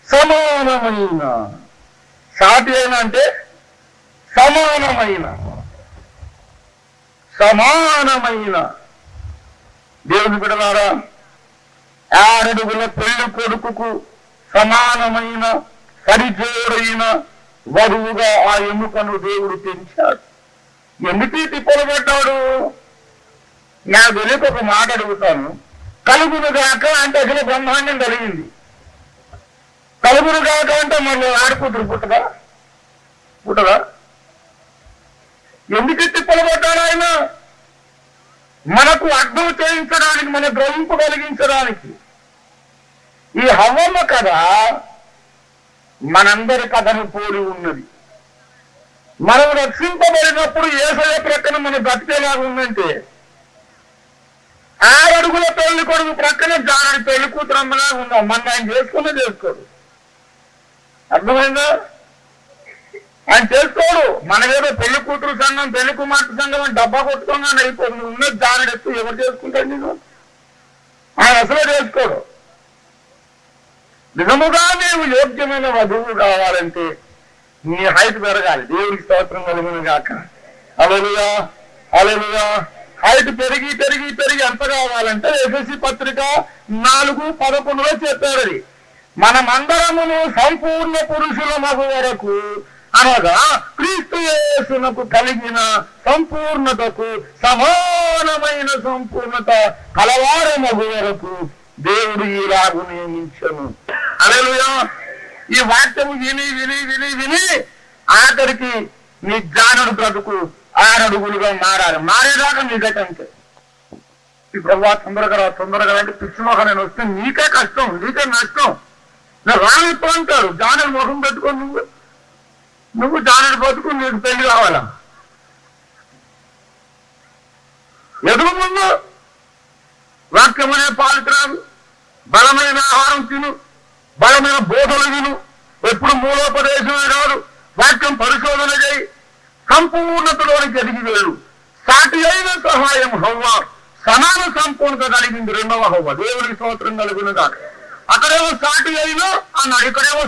సమానమైన. సాటి అయిన అంటే సమానమైన దేవుని బిడ్డలారా, 6 అడుగుల పెళ్లి కొడుకుకు సమానమైన సరిజోడైన వధువుగా ఆ ఎముకను దేవుడు పెంచాడు. ఎందుకు తిప్పలు పడ్డాడు? నాకు తెలియక ఒక మాట అడుగుతాను. కలుగును గాక అంటే అసలు బ్రహ్మాండం కలిగింది. కలుగును గాక అంటే మళ్ళీ ఆడకూతురు పుట్టదా? ఎందుకు తిప్పలు పడ్డాడు ఆయన? మనకు అర్థం చేయించడానికి, మన గ్రహింపు కలిగించడానికి. ఈ హవ్వమ్మ కథ మనందరి కథను పోలి ఉన్నది. మనం రక్షింపబడినప్పుడు యేసయ్య ప్రక్కన మన బ్రతికేలాగా ఉందంటే, 6 అడుగుల పెళ్లి కొడుకు ప్రక్కన జానుడి పెళ్లి కూతురు అమ్మలా ఉందాం. మన ఆయన చేసుకోడు. అర్థమైందా? ఆయన చేసుకోడు. మనమేదో పెళ్లి కూతురు సంఘం, పెళ్లి కుమార్తె సంఘం అని డబ్బా కొట్టుకోగానే అయిపోతుంది. ఉన్నది జానుడు ఎత్తు ఎవరు చేసుకుంటాడు? నేను ఆయన అసలే చేసుకోడు. నిజముగా నీవు యోగ్యమైన వధువు కావాలంటే నీ హైట్ పెరగాలి. దేవుడికి స్తోత్రం కలుగును గాక. హల్లెలూయా, హల్లెలూయా. హైట్ పెరిగి పెరిగి పెరిగి ఎంత కావాలంటే ఎఫెసీ పత్రిక 4:11 చెప్పారు. అది మనమందరమును సంపూర్ణ పురుషుల మగు వరకు, అనగా క్రీస్తు యేసునకు కలిగిన సంపూర్ణతకు సమానమైన సంపూర్ణత కలవార మగు వరకు దేవుడు ఈలాగు నియమించను. హల్లెలూయా. ఈ వాక్యము విని విని విని విని ఆఖరికి నీ జానుడు బ్రతుకు 6 అడుగులుగా మారాలి. మారేదాకా నీకంటే ప్రభా తొందరగా అంటే పిచ్చిమోహ నేను వస్తే నీకే కష్టం, నీకే నష్టం. నేను రానిస్తూ అంటాడు. జానుడు ముఖం పెట్టుకొని నువ్వు జానుడు బతుకు, నీకు పెళ్లి కావాలా? ఎదుగు ముందు వాక్యమనే పాలిత్రాలు, బలమైన ఆహారం తిను, బలమైన బోధలు విను. ఎప్పుడు మూలోపదేశమే కాదు, వాక్యం పరిశోధన చేయి, సంపూర్ణతలోనికి ఎదిగి వెళ్ళు. సాటి అయిన సహాయం హవ్వ సమాన సంపూర్ణత కలిగింది 2వ హవ్వ. దేవుడికి స్తోత్రం కలుగునుగా. అక్కడేమో సాటి అయిన అన్నాడు, ఇక్కడేమో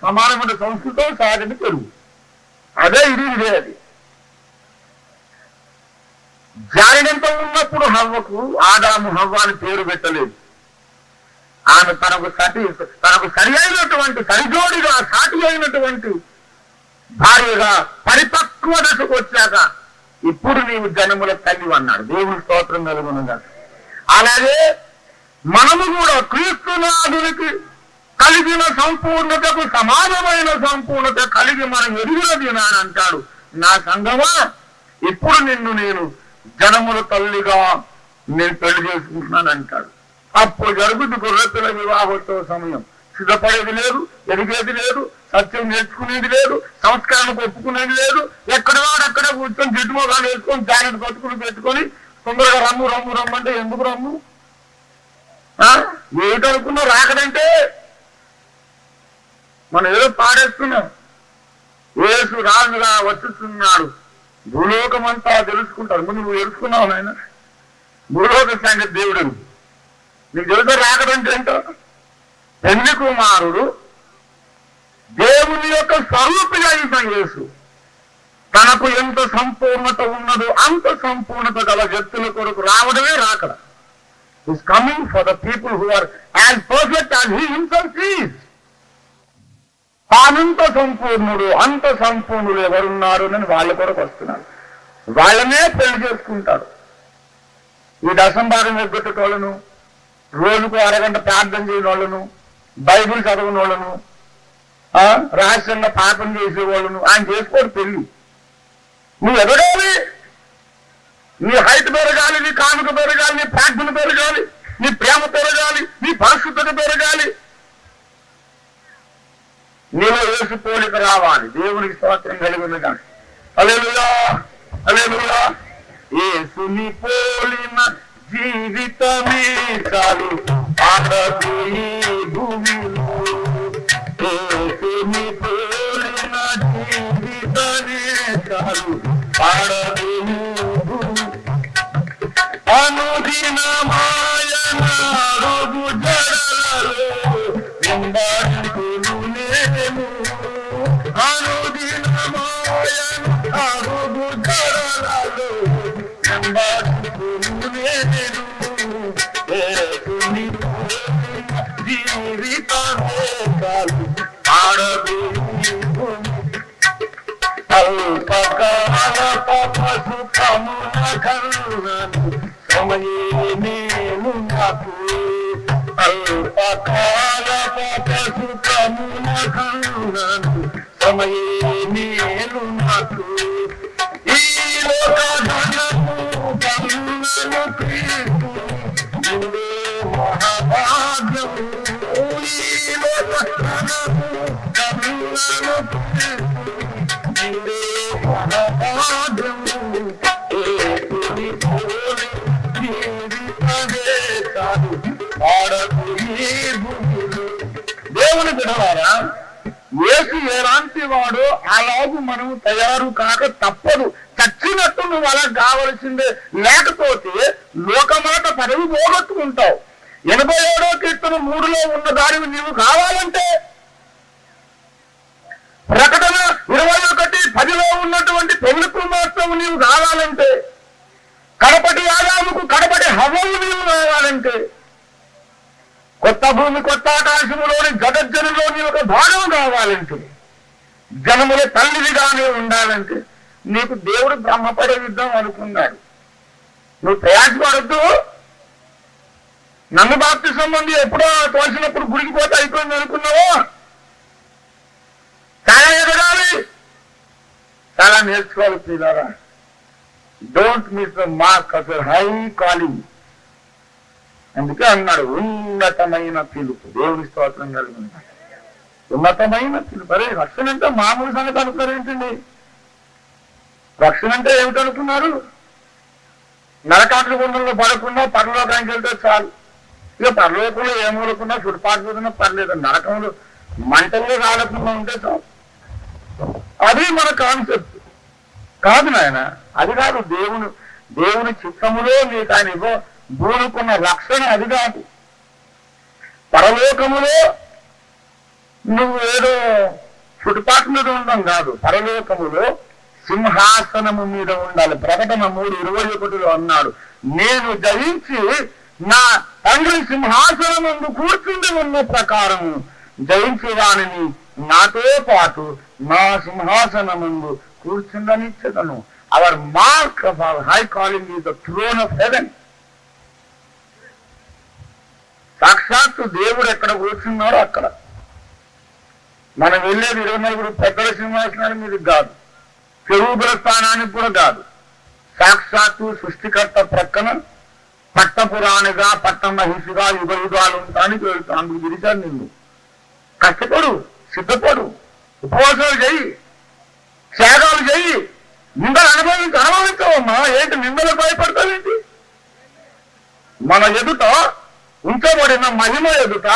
సమానమైన సంస్కృతం సాటిని పెరుగు. అదే ఇదే అది. జారినంత ఉన్నప్పుడు హవ్వకు ఆదాము హవ్వ అని పేరు పెట్టలేదు. ఆమె తనకు సరి అయినటువంటి సరిజోడిగా సాటి అయినటువంటి భార్యగా పరిపక్వ దశకు వచ్చాక ఇప్పుడు నీవు జనముల తల్లి అన్నాడు. దేవుని స్తోత్రం కలుగునుగా. అలాగే మనము కూడా క్రీస్తునాథునికి కలిగిన సంపూర్ణతకు సమానమైన సంపూర్ణత కలిగి మనం ఎదిగినది అని అంటాడు. నా సంగమా, ఇప్పుడు నిన్ను నేను జనముల తల్లిగా నేను పెళ్లి చేసుకుంటున్నాను అంటాడు. అప్పుడు జరుగుతుంది గొర్రెపిల్ల వివాహోత్సవ సమయం. సిద్ధపడేది లేదు, ఎదిగేది లేదు, సత్యం నేర్చుకునేది లేదు, సంస్కారానికి ఒప్పుకునేది లేదు. ఎక్కడవాడక్కడ కూర్చొని జిడ్డుమోగాలు వేసుకొని జానెట్ బతుకులు పెట్టుకొని తొందరగా రమ్మంటే ఎందుకు రమ్ము? ఏమిటనుకున్నా రాకడంటే మనం ఏదో పాడేస్తున్నాం. యేసు రాజుగా వచ్చుతున్నాడు, భూలోకమంతా తెలుసుకుంటారు. ముందు నువ్వు తెలుసుకున్నావు నాయన, భూలోక సంగతి దేవుడు నీకు తెలుసా? రాకడంటే ఏంటో, పెళ్లి కుమారుడు దేవుని యొక్క స్వరూపిగా అయిన యేసు తనకు ఎంత సంపూర్ణత ఉన్నదో అంత సంపూర్ణత గల వ్యక్తుల కొరకు రావడమే రాకడ. Is coming for the people who are as perfect as he himself is. తానంత సంపూర్ణుడు, అంత సంపూర్ణుడు ఎవరున్నారు అని వాళ్ళ కొరకు వస్తున్నారు. వాళ్ళనే పెళ్లి చేసుకుంటారు. ఈ దశంభాగం ఎగ్గొట్టేటోళ్ళను, రోజుకు అరగంట ప్రార్థన చేయని వాళ్ళను, బైబిల్ చదవని వాళ్ళను, రహస్యంగా పాపం చేసేవాళ్ళను ఆయన చేసుకోడు పెళ్లి. నువ్వు ఎదగాలి, నీ హైట్ పెరగాలి, నీ కానుక పెరగాలి, నీ ప్రార్థన పెరగాలి, నీ ప్రేమ పెరగాలి, నీ పరిశుద్ధత పెరగాలి, నీలో యేసు పోలిక రావాలి. దేవునికి స్తోత్రం కలిగింది. కానీ హల్లెలూయా, హల్లెలూయా. యేసుని పోలిన జీవితమే చాలు ఆడది భూమిలో. యేసుని పోలిన జీవితమే చాలు ఆడది అనుదిన మాయన రోజు జడలలో వెంబడింతును నేను. అనుదిన మాయన రోజు జడలలో వెంబడింతును నేను. యేసుని జీవితమే చాలు ఆడది అల్పకాల పాప సుఖమున కరుణను సమయే నేను నాకు. అల్పకాల పాప సుఖమున కరుణను సమయే నేను నాకు. ఈ లోక ధనము కరుణను క్రీస్తు నిండే మహాభాగ్యము. ఈ లోక ధనము కరుణను క్రీస్తు నిండే మహాభాగ్యము. యేసుని పోలి జీవితమే చాలు ఆడది భూమిలో. దేవుని బిడ్డలారా, యేసు ఎలాంటి వాడో అలాగూ మనం తయారు కాక తప్పదు. చచ్చినట్టు నువ్వు అలా కావలసిందే. లేకపోతే లోకమాట పదవి పోగొట్టుకుంటావు. 87వ కీర్తన 3లో ఉన్న దానివి నీవు కావాలంటే, ప్రకటన 21:10లో ఉన్నటువంటి పెళ్లి కుమార్తెవు నీవు కావాలంటే, కడపటి ఆదాముకు కడపటి హవ్వవు నీవు కావాలంటే, కొత్త భూమి కొత్త ఆకాశములోని జగజ్జనులో నీ ఒక భాగం కావాలంటే, జనముల తల్లిదిగానే ఉండాలంటే, నీకు దేవుడు బ్రహ్మపడవిద్దాం అనుకున్నాడు. నువ్వు ప్రయాసపడద్దు. నన్ను బాప్తిసం పొంది ఎప్పుడో తోసినప్పుడు గుడికి పోతే అయిపోయింది అనుకున్నావో. చాలా ఎదగాలి, చాలా నేర్చుకోవాలి. ప్రియులారా, don't miss the mark of your high calling. అందుకే అన్నాడు ఉన్నతమైన పిలుపు. దేవుని స్తోత్రం కలిగింది. ఉన్నతమైన పిలుపు. అరే రక్షణ అంటే మామూలు సంగతి అనుకున్నారు ఏంటండి? రక్షణ అంటే ఏమిటనుకున్నారు? నరకాట్ల గుండంలో పడకుండా పరలోకానికి వెళ్తే చాలు. ఇక పరలోకంలో ఏ మూలకున్నా చుట్టుపాటుకున్నా పర్లేదు. నరకంలో మంటల్లో రాలకుండా ఉంటే చాలు. అది మన కాన్సెప్ట్ కాదు నాయన. అది కాదు దేవుని చిత్తములో నీకు ఆయన భూమికున్న రక్షణ అది కాదు. పరలోకములో నువ్వు ఏదో చుట్టుపాటు మీద ఉండడం కాదు. పరలోకములో సింహాసనము మీద ఉండాలి. ప్రకటన 3:21లో అన్నాడు, నేను జయించి నా తండ్రి సింహాసనం ముందు కూర్చుండి ఉన్న ప్రకారము జయించి వాణిని నాతో పాటు నా సింహాసనం ముందు కూర్చుండనిచ్చదను. Our mark of our high calling is the throne of heaven. సాక్షాత్తు దేవుడు ఎక్కడ కూర్చున్నాడో అక్కడ. మనం వెళ్ళేది 24 పెద్దల సింహాసనాల మీద కాదు, కెరూబుల స్థానానికి కూడా కాదు. సాక్షాత్తు సృష్టికర్త ప్రక్కన పట్టపురాణిగా పట్టమహిషిగా యుగ యుగాలు ఉంటానికి వెళ్తాను. అందుకు పిలిచాను నిన్ను. కష్టపడు, సిద్ధపడు, ఉపవాసాలు చెయ్యి, త్యాగాలు చెయ్యి, నిందలు అనుభవించవమ్మా. ఏంటి నిందలు భయపడతావేంటి? మన ఎదుట ఉంచబడిన మహిమ ఎదుట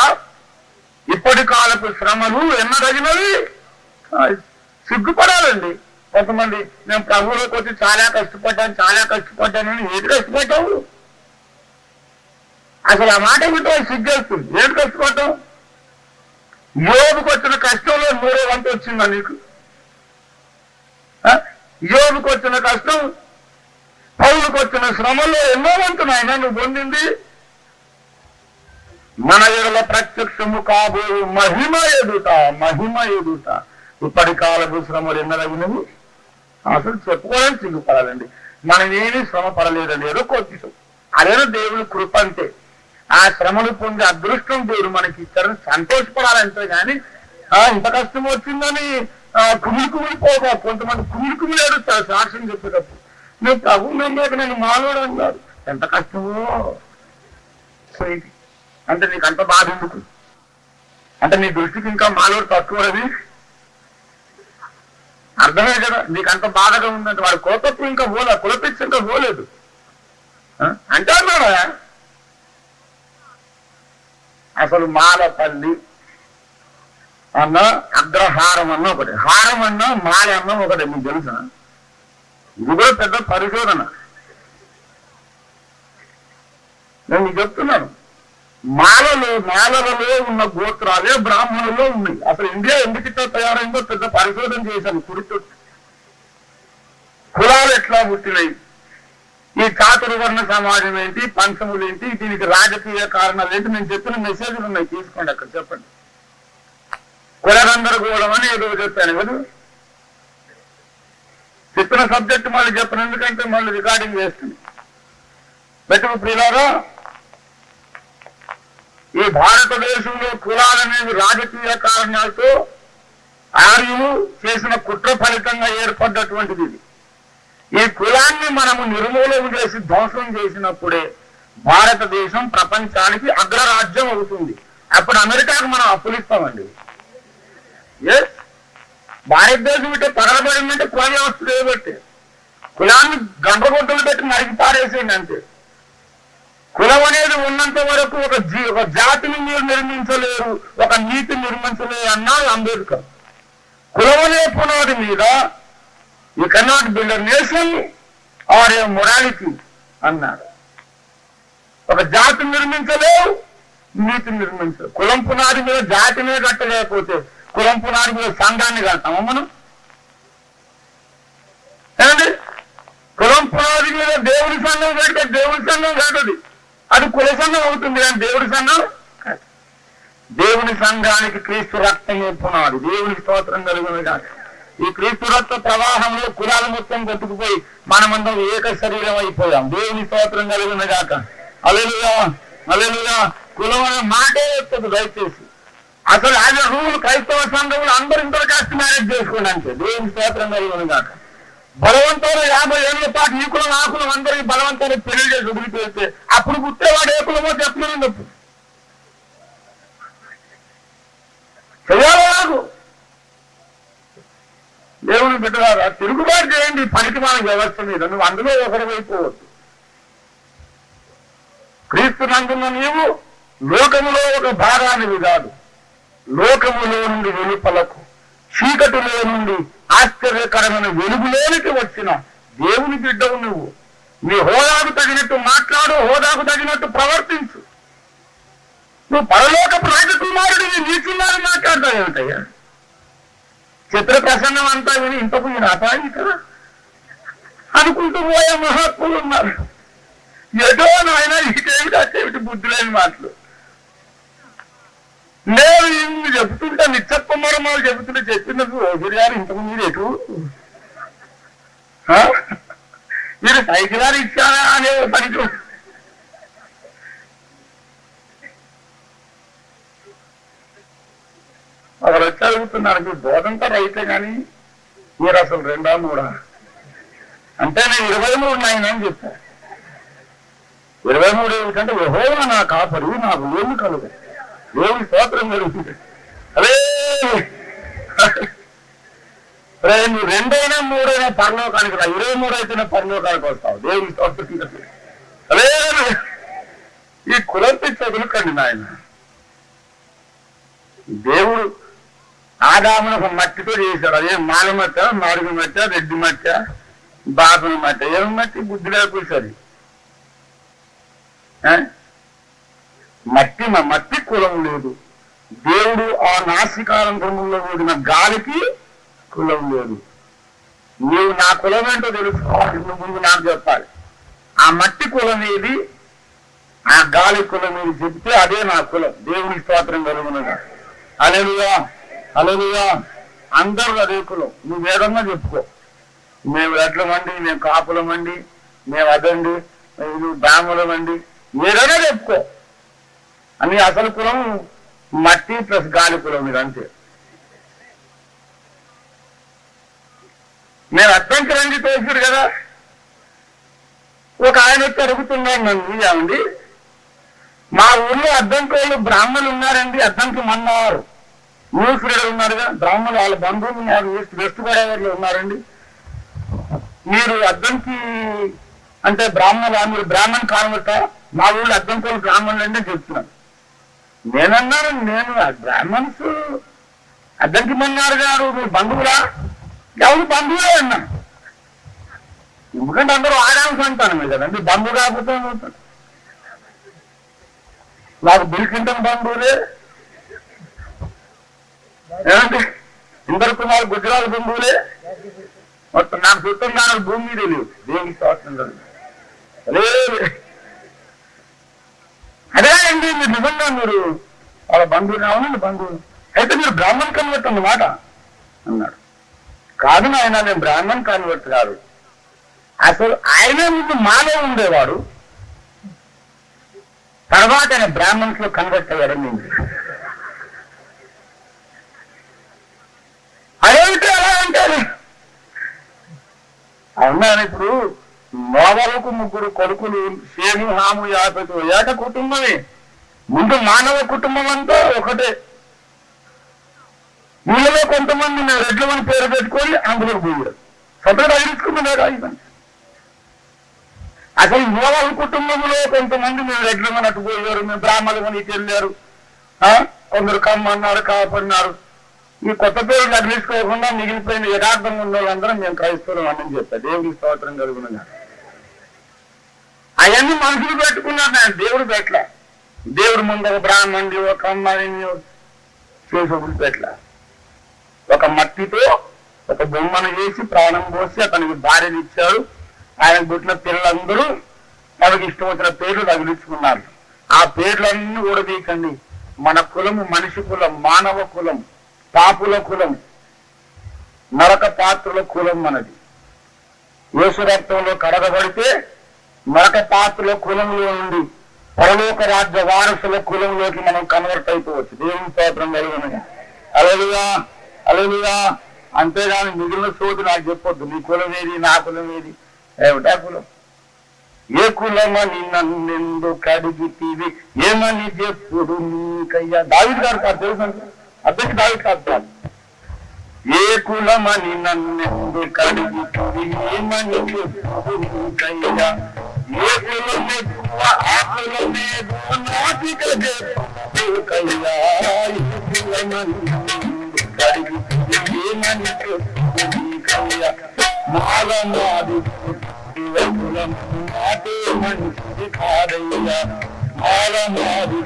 ఇప్పటి కాలపు శ్రమలు ఎన్నదగినవి. సిగ్గుపడాలండి. కొంతమంది నేను ప్రభువులోకి వచ్చి చాలా కష్టపడ్డానని ఏది కష్టపడ్డావు? అసలు ఆ మాట ఏమిటో సిగ్గేస్తుంది. ఏది కష్టపడ్డావు? యోగుకు వచ్చిన కష్టంలో 3వ వంతు వచ్చిందా నీకు? యోబుకు వచ్చిన కష్టం, పౌలుకు వచ్చిన శ్రమలో ఎన్నో వంతున ఆయన నువ్వు పొందింది మన ఎడల ప్రత్యక్షము కాబోయే మహిమ ఎదుట ఇప్పటి కాలపు శ్రమలు ఎన్నదగినవి అసలు చెప్పుకోవడానికి సిగ్గుపడాలండి. మనం ఏమీ శ్రమ పడలేదండి, ఏదో కొద్దిసం అదేదో దేవుని కృప అంతే. ఆ శ్రమలు పొందే అదృష్టం దేవుడు మనకి ఇచ్చారని సంతోషపడాలంటే కానీ ఇంత కష్టం వచ్చిందని కుమిలిపోగా. కొంతమంది కుమిలి ఏడుస్తారు సాక్ష్యం చెప్పేటప్పుడు. నేను ప్రభు నమ్మక నేను మానవుడు అన్నారు. ఎంత కష్టమో అంటే నీకు అంత బాధ ఎందుకు? అంటే నీ దృష్టికి ఇంకా మానవుడు తక్కువది అర్థమే కదా. నీకు అంత బాధగా ఉందంటే వాడి కోపత్వం ఇంకా పోలే, కులపిచ్చి ఇంకా పోలేదు అంటే అన్నాడా? అసలు మాలపల్లి అన్న అగ్రహారం అన్న ఒకటి, హారం అన్న మాల అన్న ఒకటి. మీకు తెలుసా? ఇది కూడా పెద్ద పరిశోధన. నేను మీకు చెప్తున్నాను, మాలలలో ఉన్న గోత్రాలే బ్రాహ్మణుల్లో ఉన్నాయి. అసలు ఇండియా ఎందుకు ఇట్లా తయారైందో పెద్ద పరిశోధన చేశాను. కులాలు ఎట్లా పుట్టినాయి, ఈ చాతుర్వర్ణ సమాజం ఏంటి, పంచములు ఏంటి, దీనికి రాజకీయ కారణాలు ఏంటి, నేను చెప్పిన మెసేజ్లు ఉన్నాయి, తీసుకోండి. అక్కడ చెప్పండి. కులగందరగోళం అని ఏదో చెప్పాను కదా, చెప్పిన సబ్జెక్ట్ మళ్ళీ చెప్పను, ఎందుకంటే మళ్ళీ రికార్డింగ్ చేస్తుంది. పెట్టుకు ప్రియులారా, ఈ భారతదేశంలో కులాలనేవి రాజకీయ కారణాలతో ఆర్యులు చేసిన కుట్ర ఫలితంగా ఏర్పడ్డటువంటిది. ఈ కులాన్ని మనము నిర్మూలన చేసి ధ్వంసం చేసినప్పుడే భారతదేశం ప్రపంచానికి అగ్రరాజ్యం అవుతుంది. అప్పుడు అమెరికాకు మనం అప్పులిస్తామండి. భారతదేశం ఇట్లా తగలబడిందంటే కుల వ్యవస్థ చేయబట్టి కులాన్ని గండ్రగొడ్డలు పెట్టి నరికి పారేసేయండి అంతే. కులం అనేది ఉన్నంత వరకు ఒక జాతిని మీరు నిర్మించలేరు, ఒక నీతి నిర్మించలేరు అన్నాడు అంబేద్కర్. కులం అనే పునాది మీద you cannot build a nation or a morality అన్నాడు. ఒక జాతిని నిర్మించలేవు, నీతిని నిర్మించలేవు. కులం పునాది మీద జాతినే కట్టలేకపోతే కులం పునాది మీద సంఘాన్ని కడతామా మనం? ఏమండి, కులం పునాది మీద దేవుని సంఘం కడితే దేవుని సంఘం కట్టది, అది కుల సంఘం అవుతుంది. కానీ దేవుడి సంఘం, దేవుని సంఘానికి క్రీస్తు రక్తమే పునాది. దేవునికి స్తోత్రం కలుగును గాక. ఈ క్రీస్తు రక్త ప్రవాహంలో కులాలు మొత్తం కొట్టుకుపోయి మనమందరం ఏక శరీరం అయిపోయాం. దేవుని స్తోత్రం కలుగును గాక. హల్లెలూయా, హల్లెలూయా. కులం అనే మాటే వస్తుంది దయచేసి. అసలు ఆయన రూల్ క్రైస్తవ సంఘంలో అందరూ ఇంటర్ కాస్ట్ మ్యారేజ్ చేసుకోండి అంతే. దేవుని స్తోత్రం కలుగును గాక. బలవంతంలో 50 ఏళ్ల పాటు ఈ కులం ఆ కులం అందరికి బలవంతంగా పెళ్లి చేసి వదిలిపెడితే అప్పుడు పుట్టేవాడు ఏ కులమో చెప్పలేను తప్పు చెయ్యాలి. దేవుని బిడ్డలారా, తిరుగుబాటు చేయండి పనికి మన వ్యవస్థ మీద. నువ్వు అందులో ఒకరి అయిపోవద్దు. క్రీస్తు నందున్న నీవు లోకములో ఒక భాగానివి కాదు. లోకములో నుండి వెలుపలకు, చీకటిలో నుండి ఆశ్చర్యకరమైన వెలుగులోనికి వచ్చిన దేవుని బిడ్డవు నువ్వు. నీ హోదాకు తగినట్టు మాట్లాడు, హోదాకు తగినట్టు ప్రవర్తించు. నువ్వు పరలోకపు రాజకుమారుడిని నీచున్నారని మాట్లాడతావు ఏమిటయ్యా? చిత్ర ప్రసన్నం అంతా విని ఇంతకు నేను అపాయి కదా అనుకుంటూ పోయే మహాత్ములు ఉన్నారు. ఏదో నాయన ఇటేమిటి అట్టేమిటి బుద్ధి లేని మాటలు. నేను ఇన్ని చెబుతుంటా, నిత్యకుమారమాలు చెబుతుంటే చెప్పినప్పుడు ఓజరి గారు ఇంతకు మీరు ఎటు మీరు సైకిల్ గారు ఇచ్చారా అనే పనికి ఒకరు వచ్చి అడుగుతున్నారు, మీరు బోధంతా రైతే కానీ మీరు అసలు 2 3 అంటే నేను 23 అని చెప్పా. 23 ఏమిటంటే యెహోవా నా కాపరి, నాకు ఏమి కలుగు, దేవుని స్తోత్రం కలుగుతుంది. అదే నువ్వు 2 అయినా 3 అయినా పరలోకానికి రా, 23 అయితేనే పరలోకానికి వస్తావు. దేవుని స్తోత్రం. అదే ఈ కులంతి చదువుకండి నాయన. దేవుడు ఆదామును ఒక మట్టితో చేశాడు. అదే మాల మట్ట, మాడుగు మట్ట, రెడ్డి మట్ట, బాబుని మట్ట, ఏమి మట్టి బుద్ధి లేకపోయి మట్టి కులం లేదు. దేవుడు ఆ నాసికారంధ్రములో ఊడిన గాలికి కులం లేదు. నీవు నా కులం ఏంటో తెలుసుకోవాలి, నువ్వు ముందు నాకు చెప్పాలి. ఆ మట్టి కులం ఏది, ఆ గాలి కులం ఏది చెప్తే అదే నా కులం. దేవుని స్తోత్రం కలుగునుగా. హల్లెలూయా, హల్లెలూయా. అందరూ అదే కులం. నువ్వు ఏదన్నా చెప్పుకో, మేము ఎడ్లమండి, మేము కాపులమండి, మేము అదండి, మేము బ్రాహ్మణులమండి, ఏదైనా చెప్పుకో. అని అసలు కులం మట్టి ప్లస్ గాలి కులం మీరు అంతే. నేను అర్థంకి రండి తోసాడు కదా. ఒక ఆయన వచ్చి అడుగుతున్నాడు నన్ను, ఏమండి మా ఊళ్ళో అద్దంకి వాళ్ళు బ్రాహ్మణులు ఉన్నారండి, అద్దంకి మన్నారు న్యూస్ రీడర్ ఉన్నారుగా, బ్రాహ్మణులు వాళ్ళ బంధువులు ఉన్నారు, వెస్ట్ గోదావరిలో ఉన్నారండి. మీరు అద్దంకి అంటే బ్రాహ్మణులు, మీరు బ్రాహ్మణ్ కాన్వర్టా? మా ఊళ్ళో అద్దంకి వాళ్ళు బ్రాహ్మణులు అంటే చెప్తున్నాను. నేనన్నాను, నేను బ్రాహ్మణ్స్ అద్దంకి మన్నారు గారు, మీరు బంధువులా? ఎవరు బంధువులే అన్నాను. ఎందుకంటే అందరూ ఆడాల్సి అంటాను కదండి, బంధువు కాకపోతే నాకు బిల్ క్లింటన్ బంధువులే ఏమంటే, ఇందరు కుమార్ గుజరాత్ బంధువులే, మొత్తం నాకు చుట్టం దాని భూమి మీద లేవు. దేవునికి స్తోత్రం. అదే అండి, మీరు నిజంగా మీరు వాళ్ళ బంధువులు అవునండి, బంధువులు అయితే మీరు బ్రాహ్మణ్ కన్వర్ట్ అన్నమాట అన్నాడు. కాదు నాయన, నేను బ్రాహ్మణ్ కన్వర్ట్ కాదు. అసలు ఆయనే ముందు మానవ ఉండేవాడు, తర్వాత ఆయన బ్రాహ్మణ్స్ లో కన్వర్ట్ అయ్యాడని నేను. అదేమిటి అలా అంటారు? అవునాను. ఇప్పుడు నోవలకు 3 కొడుకులు, షేము, హాము, యాపెతు, ఏక కుటుంబమే. ముందు మానవ కుటుంబం అంతా ఒకటే. వీళ్ళలో కొంతమంది మేము రెడ్లమని పేరు పెట్టుకొని అందులో పోయారు, సపరేట్ అగిరించుకున్నాడు. అసలు నోవల కుటుంబంలో కొంతమంది మేము రెడ్లమని అట్టుపోయారు, మేము బ్రాహ్మణులని ఇటు వెళ్ళారు, కొందరు కమ్మన్నారు, కాపన్నారు. ఈ కొత్త పేరు అగిరించుకోకుండా మిగిలిపోయిన యథార్థంగా ఉన్న వాళ్ళందరం మేము క్రైస్తవులం అని చెప్పారు. దేవుడికి స్తోత్రం కలుగునుగా. అవన్నీ మనుషులు పెట్టుకున్నారు, నేను దేవుడు పెట్టలే. దేవుడు ముందు ఒక బ్రాహ్మణుడి, ఒక అమ్మాయిని చేసి పెట్టలే. ఒక మట్టితో ఒక బొమ్మను వేసి ప్రాణం పోసి అతనికి భార్యను ఇచ్చాడు. ఆయనకు పుట్టిన పిల్లలందరూ మనకి ఇష్టం వచ్చిన పేర్లు తగిలించుకున్నారు. ఆ పేర్లన్నీ ఊడదీకండి. మన కులము మనిషి కులం, మానవ కులం, పాపుల కులం, నరక పాత్రుల కులం మనది. యేసు రక్తంలో కడగబడితే నరక పాత్రుల కులంలో నుండి పరలోక రాజ్య వారసుల కులంలోకి మనం కన్వర్ట్ అయిపోవచ్చు. దేవుని స్తోత్రం కలుగునుగా. హల్లెలూయా, హల్లెలూయా. అంతేగాని మిగిలిన సోది నాకు చెప్పొద్దు. నీ కులం ఏది, నా కులం ఏది, ఏమిటా కులం? ఏ కులమని నన్నెందుకు అడిగితివి, ఏమని చెప్పుడు నీకయ్యా. దావీదు గారు కాదు తెలుసు, అద్దెకి దావీదు కాదు. ఏ కులమని నన్నెందుకు అడిగితివి, ఏమని చెప్పుడు నీకయ్యా. ఏ కులమే ఆ కులమే నాటిక చెప్పుకయ్యా. ఏ కులమని అడిగితివి, ఏమని చెప్పుడు నీకయ్యా. మాలమాది కులం నాటే మనిషి కాదయ్యా. మాలమాది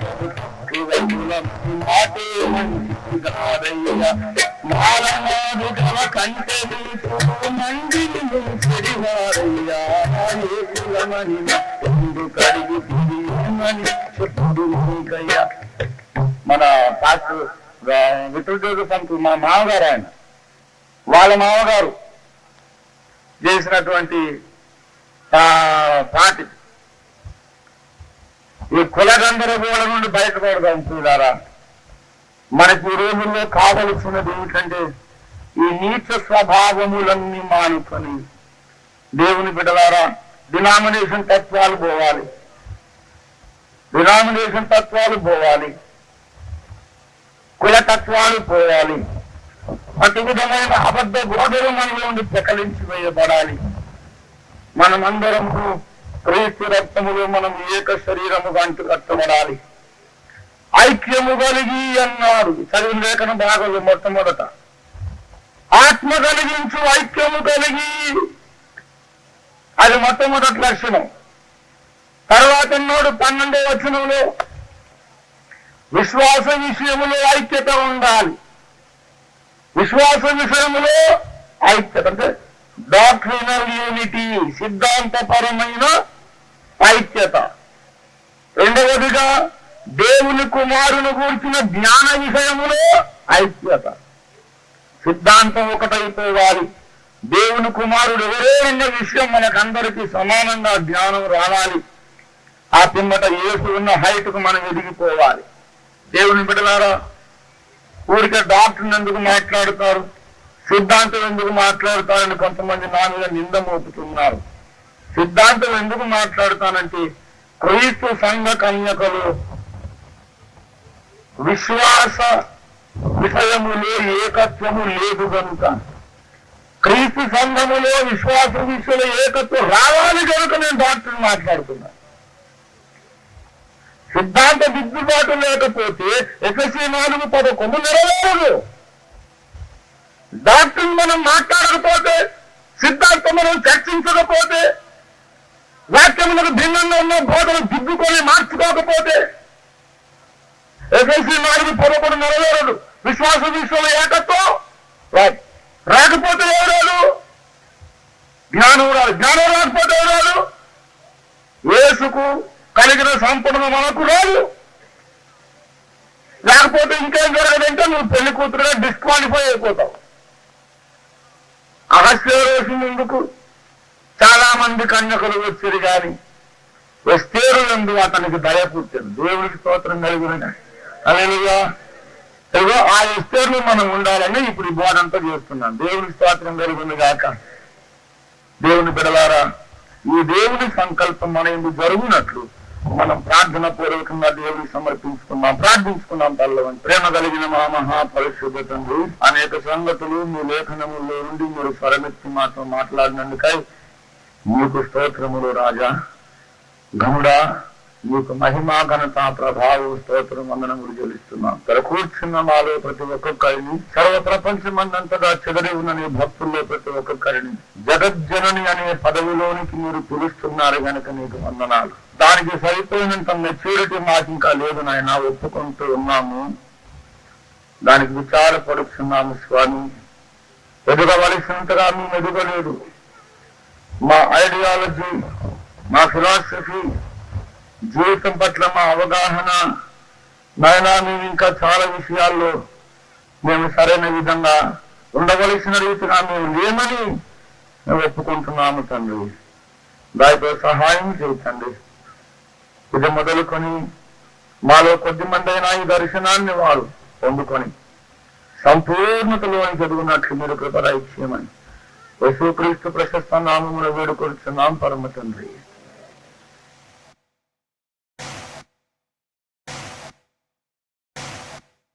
కులం నాటే మనిషి కాదయ్యా. మాలమాది గల కంటే మందిని చెడివారయ్యా. ఏ కులమని ఎందుకు అడిగితివి, ఏమని చెప్పుడు నీకయ్యా. మన పాస్టర్ విఠుల పంతులు మా మామగారు, ఆయన వాళ్ళ మామగారు చేసినటువంటి పార్టీ ఈ కుల గందరగోళం నుండి బయటపడదాం. చూడారా, మనకి ఈ రోజుల్లో కావలసినది ఏమిటంటే ఈ నీచ స్వభావములన్నీ మానుకొని దేవుని బిడ్డలారా డినామినేషన్ తత్వాలు పోవాలి, డినామినేషన్ తత్వాలు పోవాలి, కుల తత్వాలు పోవాలి. అటు విధమైన అబద్ధ బోధలు మనలో నుండి ప్రకలించి వేయబడాలి. మనమందరము క్రీస్తు రక్తములో మనం ఏక శరీరముగా అంటూ కట్టబడాలి. ఐక్యము కలిగి అన్నారు చదివిన లేఖన భాగంలో మొట్టమొదట. ఆత్మ కలిగించు ఐక్యము కలిగి, అది మొట్టమొదటి లక్షణం. తర్వాత 12వ వచనంలో విశ్వాస విషయములో ఐక్యత ఉండాలి. విశ్వాస విషయములో ఐక్యత అంటే డాక్ట్రినల్ యూనిటీ, సిద్ధాంతపరమైన ఐక్యత. రెండవదిగా దేవుని కుమారుని గురించిన జ్ఞాన విషయములో ఐక్యత. సిద్ధాంతం ఒకటైపోవాలి, దేవుని కుమారుడు ఎవరే అన్న విషయం మనకందరికీ సమానంగా జ్ఞానం రావాలి. ఆ పిమ్మట యేసు ఉన్న హైట్కు మనం ఎదిగిపోవాలి. దేవుని బిడ్డలారా, ఊరికే డాక్టర్ని ఎందుకు మాట్లాడుతారు, సిద్ధాంతం ఎందుకు మాట్లాడతారని కొంతమంది నా మీద నింద మోపుతున్నారు. సిద్ధాంతం ఎందుకు మాట్లాడతానంటే క్రీస్తు సంఘ కన్యకలు విశ్వాస విషయములో ఏకత్వము లేదు కనుక, క్రీస్తు సంఘములో విశ్వాస విషయంలో ఏకత్వం రావాలి కనుక నేను డాక్టర్ని మాట్లాడుతున్నాను. సిద్ధాంత దిద్దుబాటు లేకపోతే ఎఫెసీ 4:11 నెరవేరదు. డాక్టర్ మనం మాట్లాడకపోతే, సిద్ధాంతం మనం చర్చించకపోతే, వాక్యములకు భిన్నంగా ఉన్న బోధన దిద్దుకొని మార్చుకోకపోతే ఎఫెసీ 4:11 నెరవేరదు. విశ్వాస విషయంలో ఏకత్వం రాకపోతే ఎవరాడు? జ్ఞానం రాదు. జ్ఞానం రాకపోతే ఎవరాడు? యేసుకు కలిగిన సంపూర్ణ మనకు రాదు. లేకపోతే ఇంకేం జరగదంటే నువ్వు పెళ్లి కూతురుగా డిస్క్వాలిఫై అయిపోతావు. అహస్వేరోషి ముందుకు చాలా మంది కన్యకలు వచ్చారు, కానీ ఎస్తేరు నందు అతనికి దయ పుట్టింది. దేవునికి స్తోత్రం కలిగిన హల్లెలూయా. ఆ ఎస్తేరులో మనం ఉండాలని ఇప్పుడు ఈ బోధంతా చేస్తున్నాం. దేవునికి స్తోత్రం కలిగింది గాక. దేవుని బిడలారా, ఈ దేవుని సంకల్పం మన ఇందుకు జరుగునట్లు మనం ప్రార్థన పూర్వకంగా దేవునికి సమర్పించుకున్నాం, ప్రార్థించుకున్నాం. తల్లవని ప్రేమ కలిగిన మా మహాపరిశుద్ధ తండ్రి, అనేక సంగతులు మీ లేఖనములో నుండి మీరు స్వరమెత్తి మాతో మాట్లాడినందుకై మీకు స్తోత్రములు రాజా. గముడా, మీకు మహిమా ఘనత ప్రభావం స్తోత్రం వందనములు చెల్లిస్తున్నాం. ఇక్కడ కూర్చున్న మాలో ప్రతి ఒక్కొక్కరిని, సర్వ ప్రపంచమందంతగా చెదరి ఉన్న నీ భక్తుల్లో ప్రతి ఒక్కొక్కరిని జగజ్జనని అనే పదవిలోనికి మీరు పిలుస్తున్నారు కనుక నీకు వందనాలు. దానికి సరిపోయినంత మెచ్యూరిటీ మాకు ఇంకా లేదు నాయన, ఒప్పుకుంటూ ఉన్నాము, దానికి విచారపడుతున్నాము స్వామి. ఎదగవలసినంతగా మేము ఎదగలేదు. మా ఐడియాలజీ, మా ఫిలాసఫీ, జీవితం పట్ల మా అవగాహన నాయనా, మేము ఇంకా చాలా విషయాల్లో మేము సరైన విధంగా ఉండవలసిన రీతిగా మేము లేమని మేము ఒప్పుకుంటున్నాము తండ్రి. దానితో సహాయం చేయండి. ఇది మొదలుకొని మాలో కొద్ది మంది అయినా ఈ దర్శనాన్ని వారు పొందుకొని సంపూర్ణతలోని చదువున్నట్లు మీరు కృప దయచేయమని యేసుక్రీస్తు ప్రశస్త నామమున వేడుకొనుచున్నాం పరమ తండ్రి.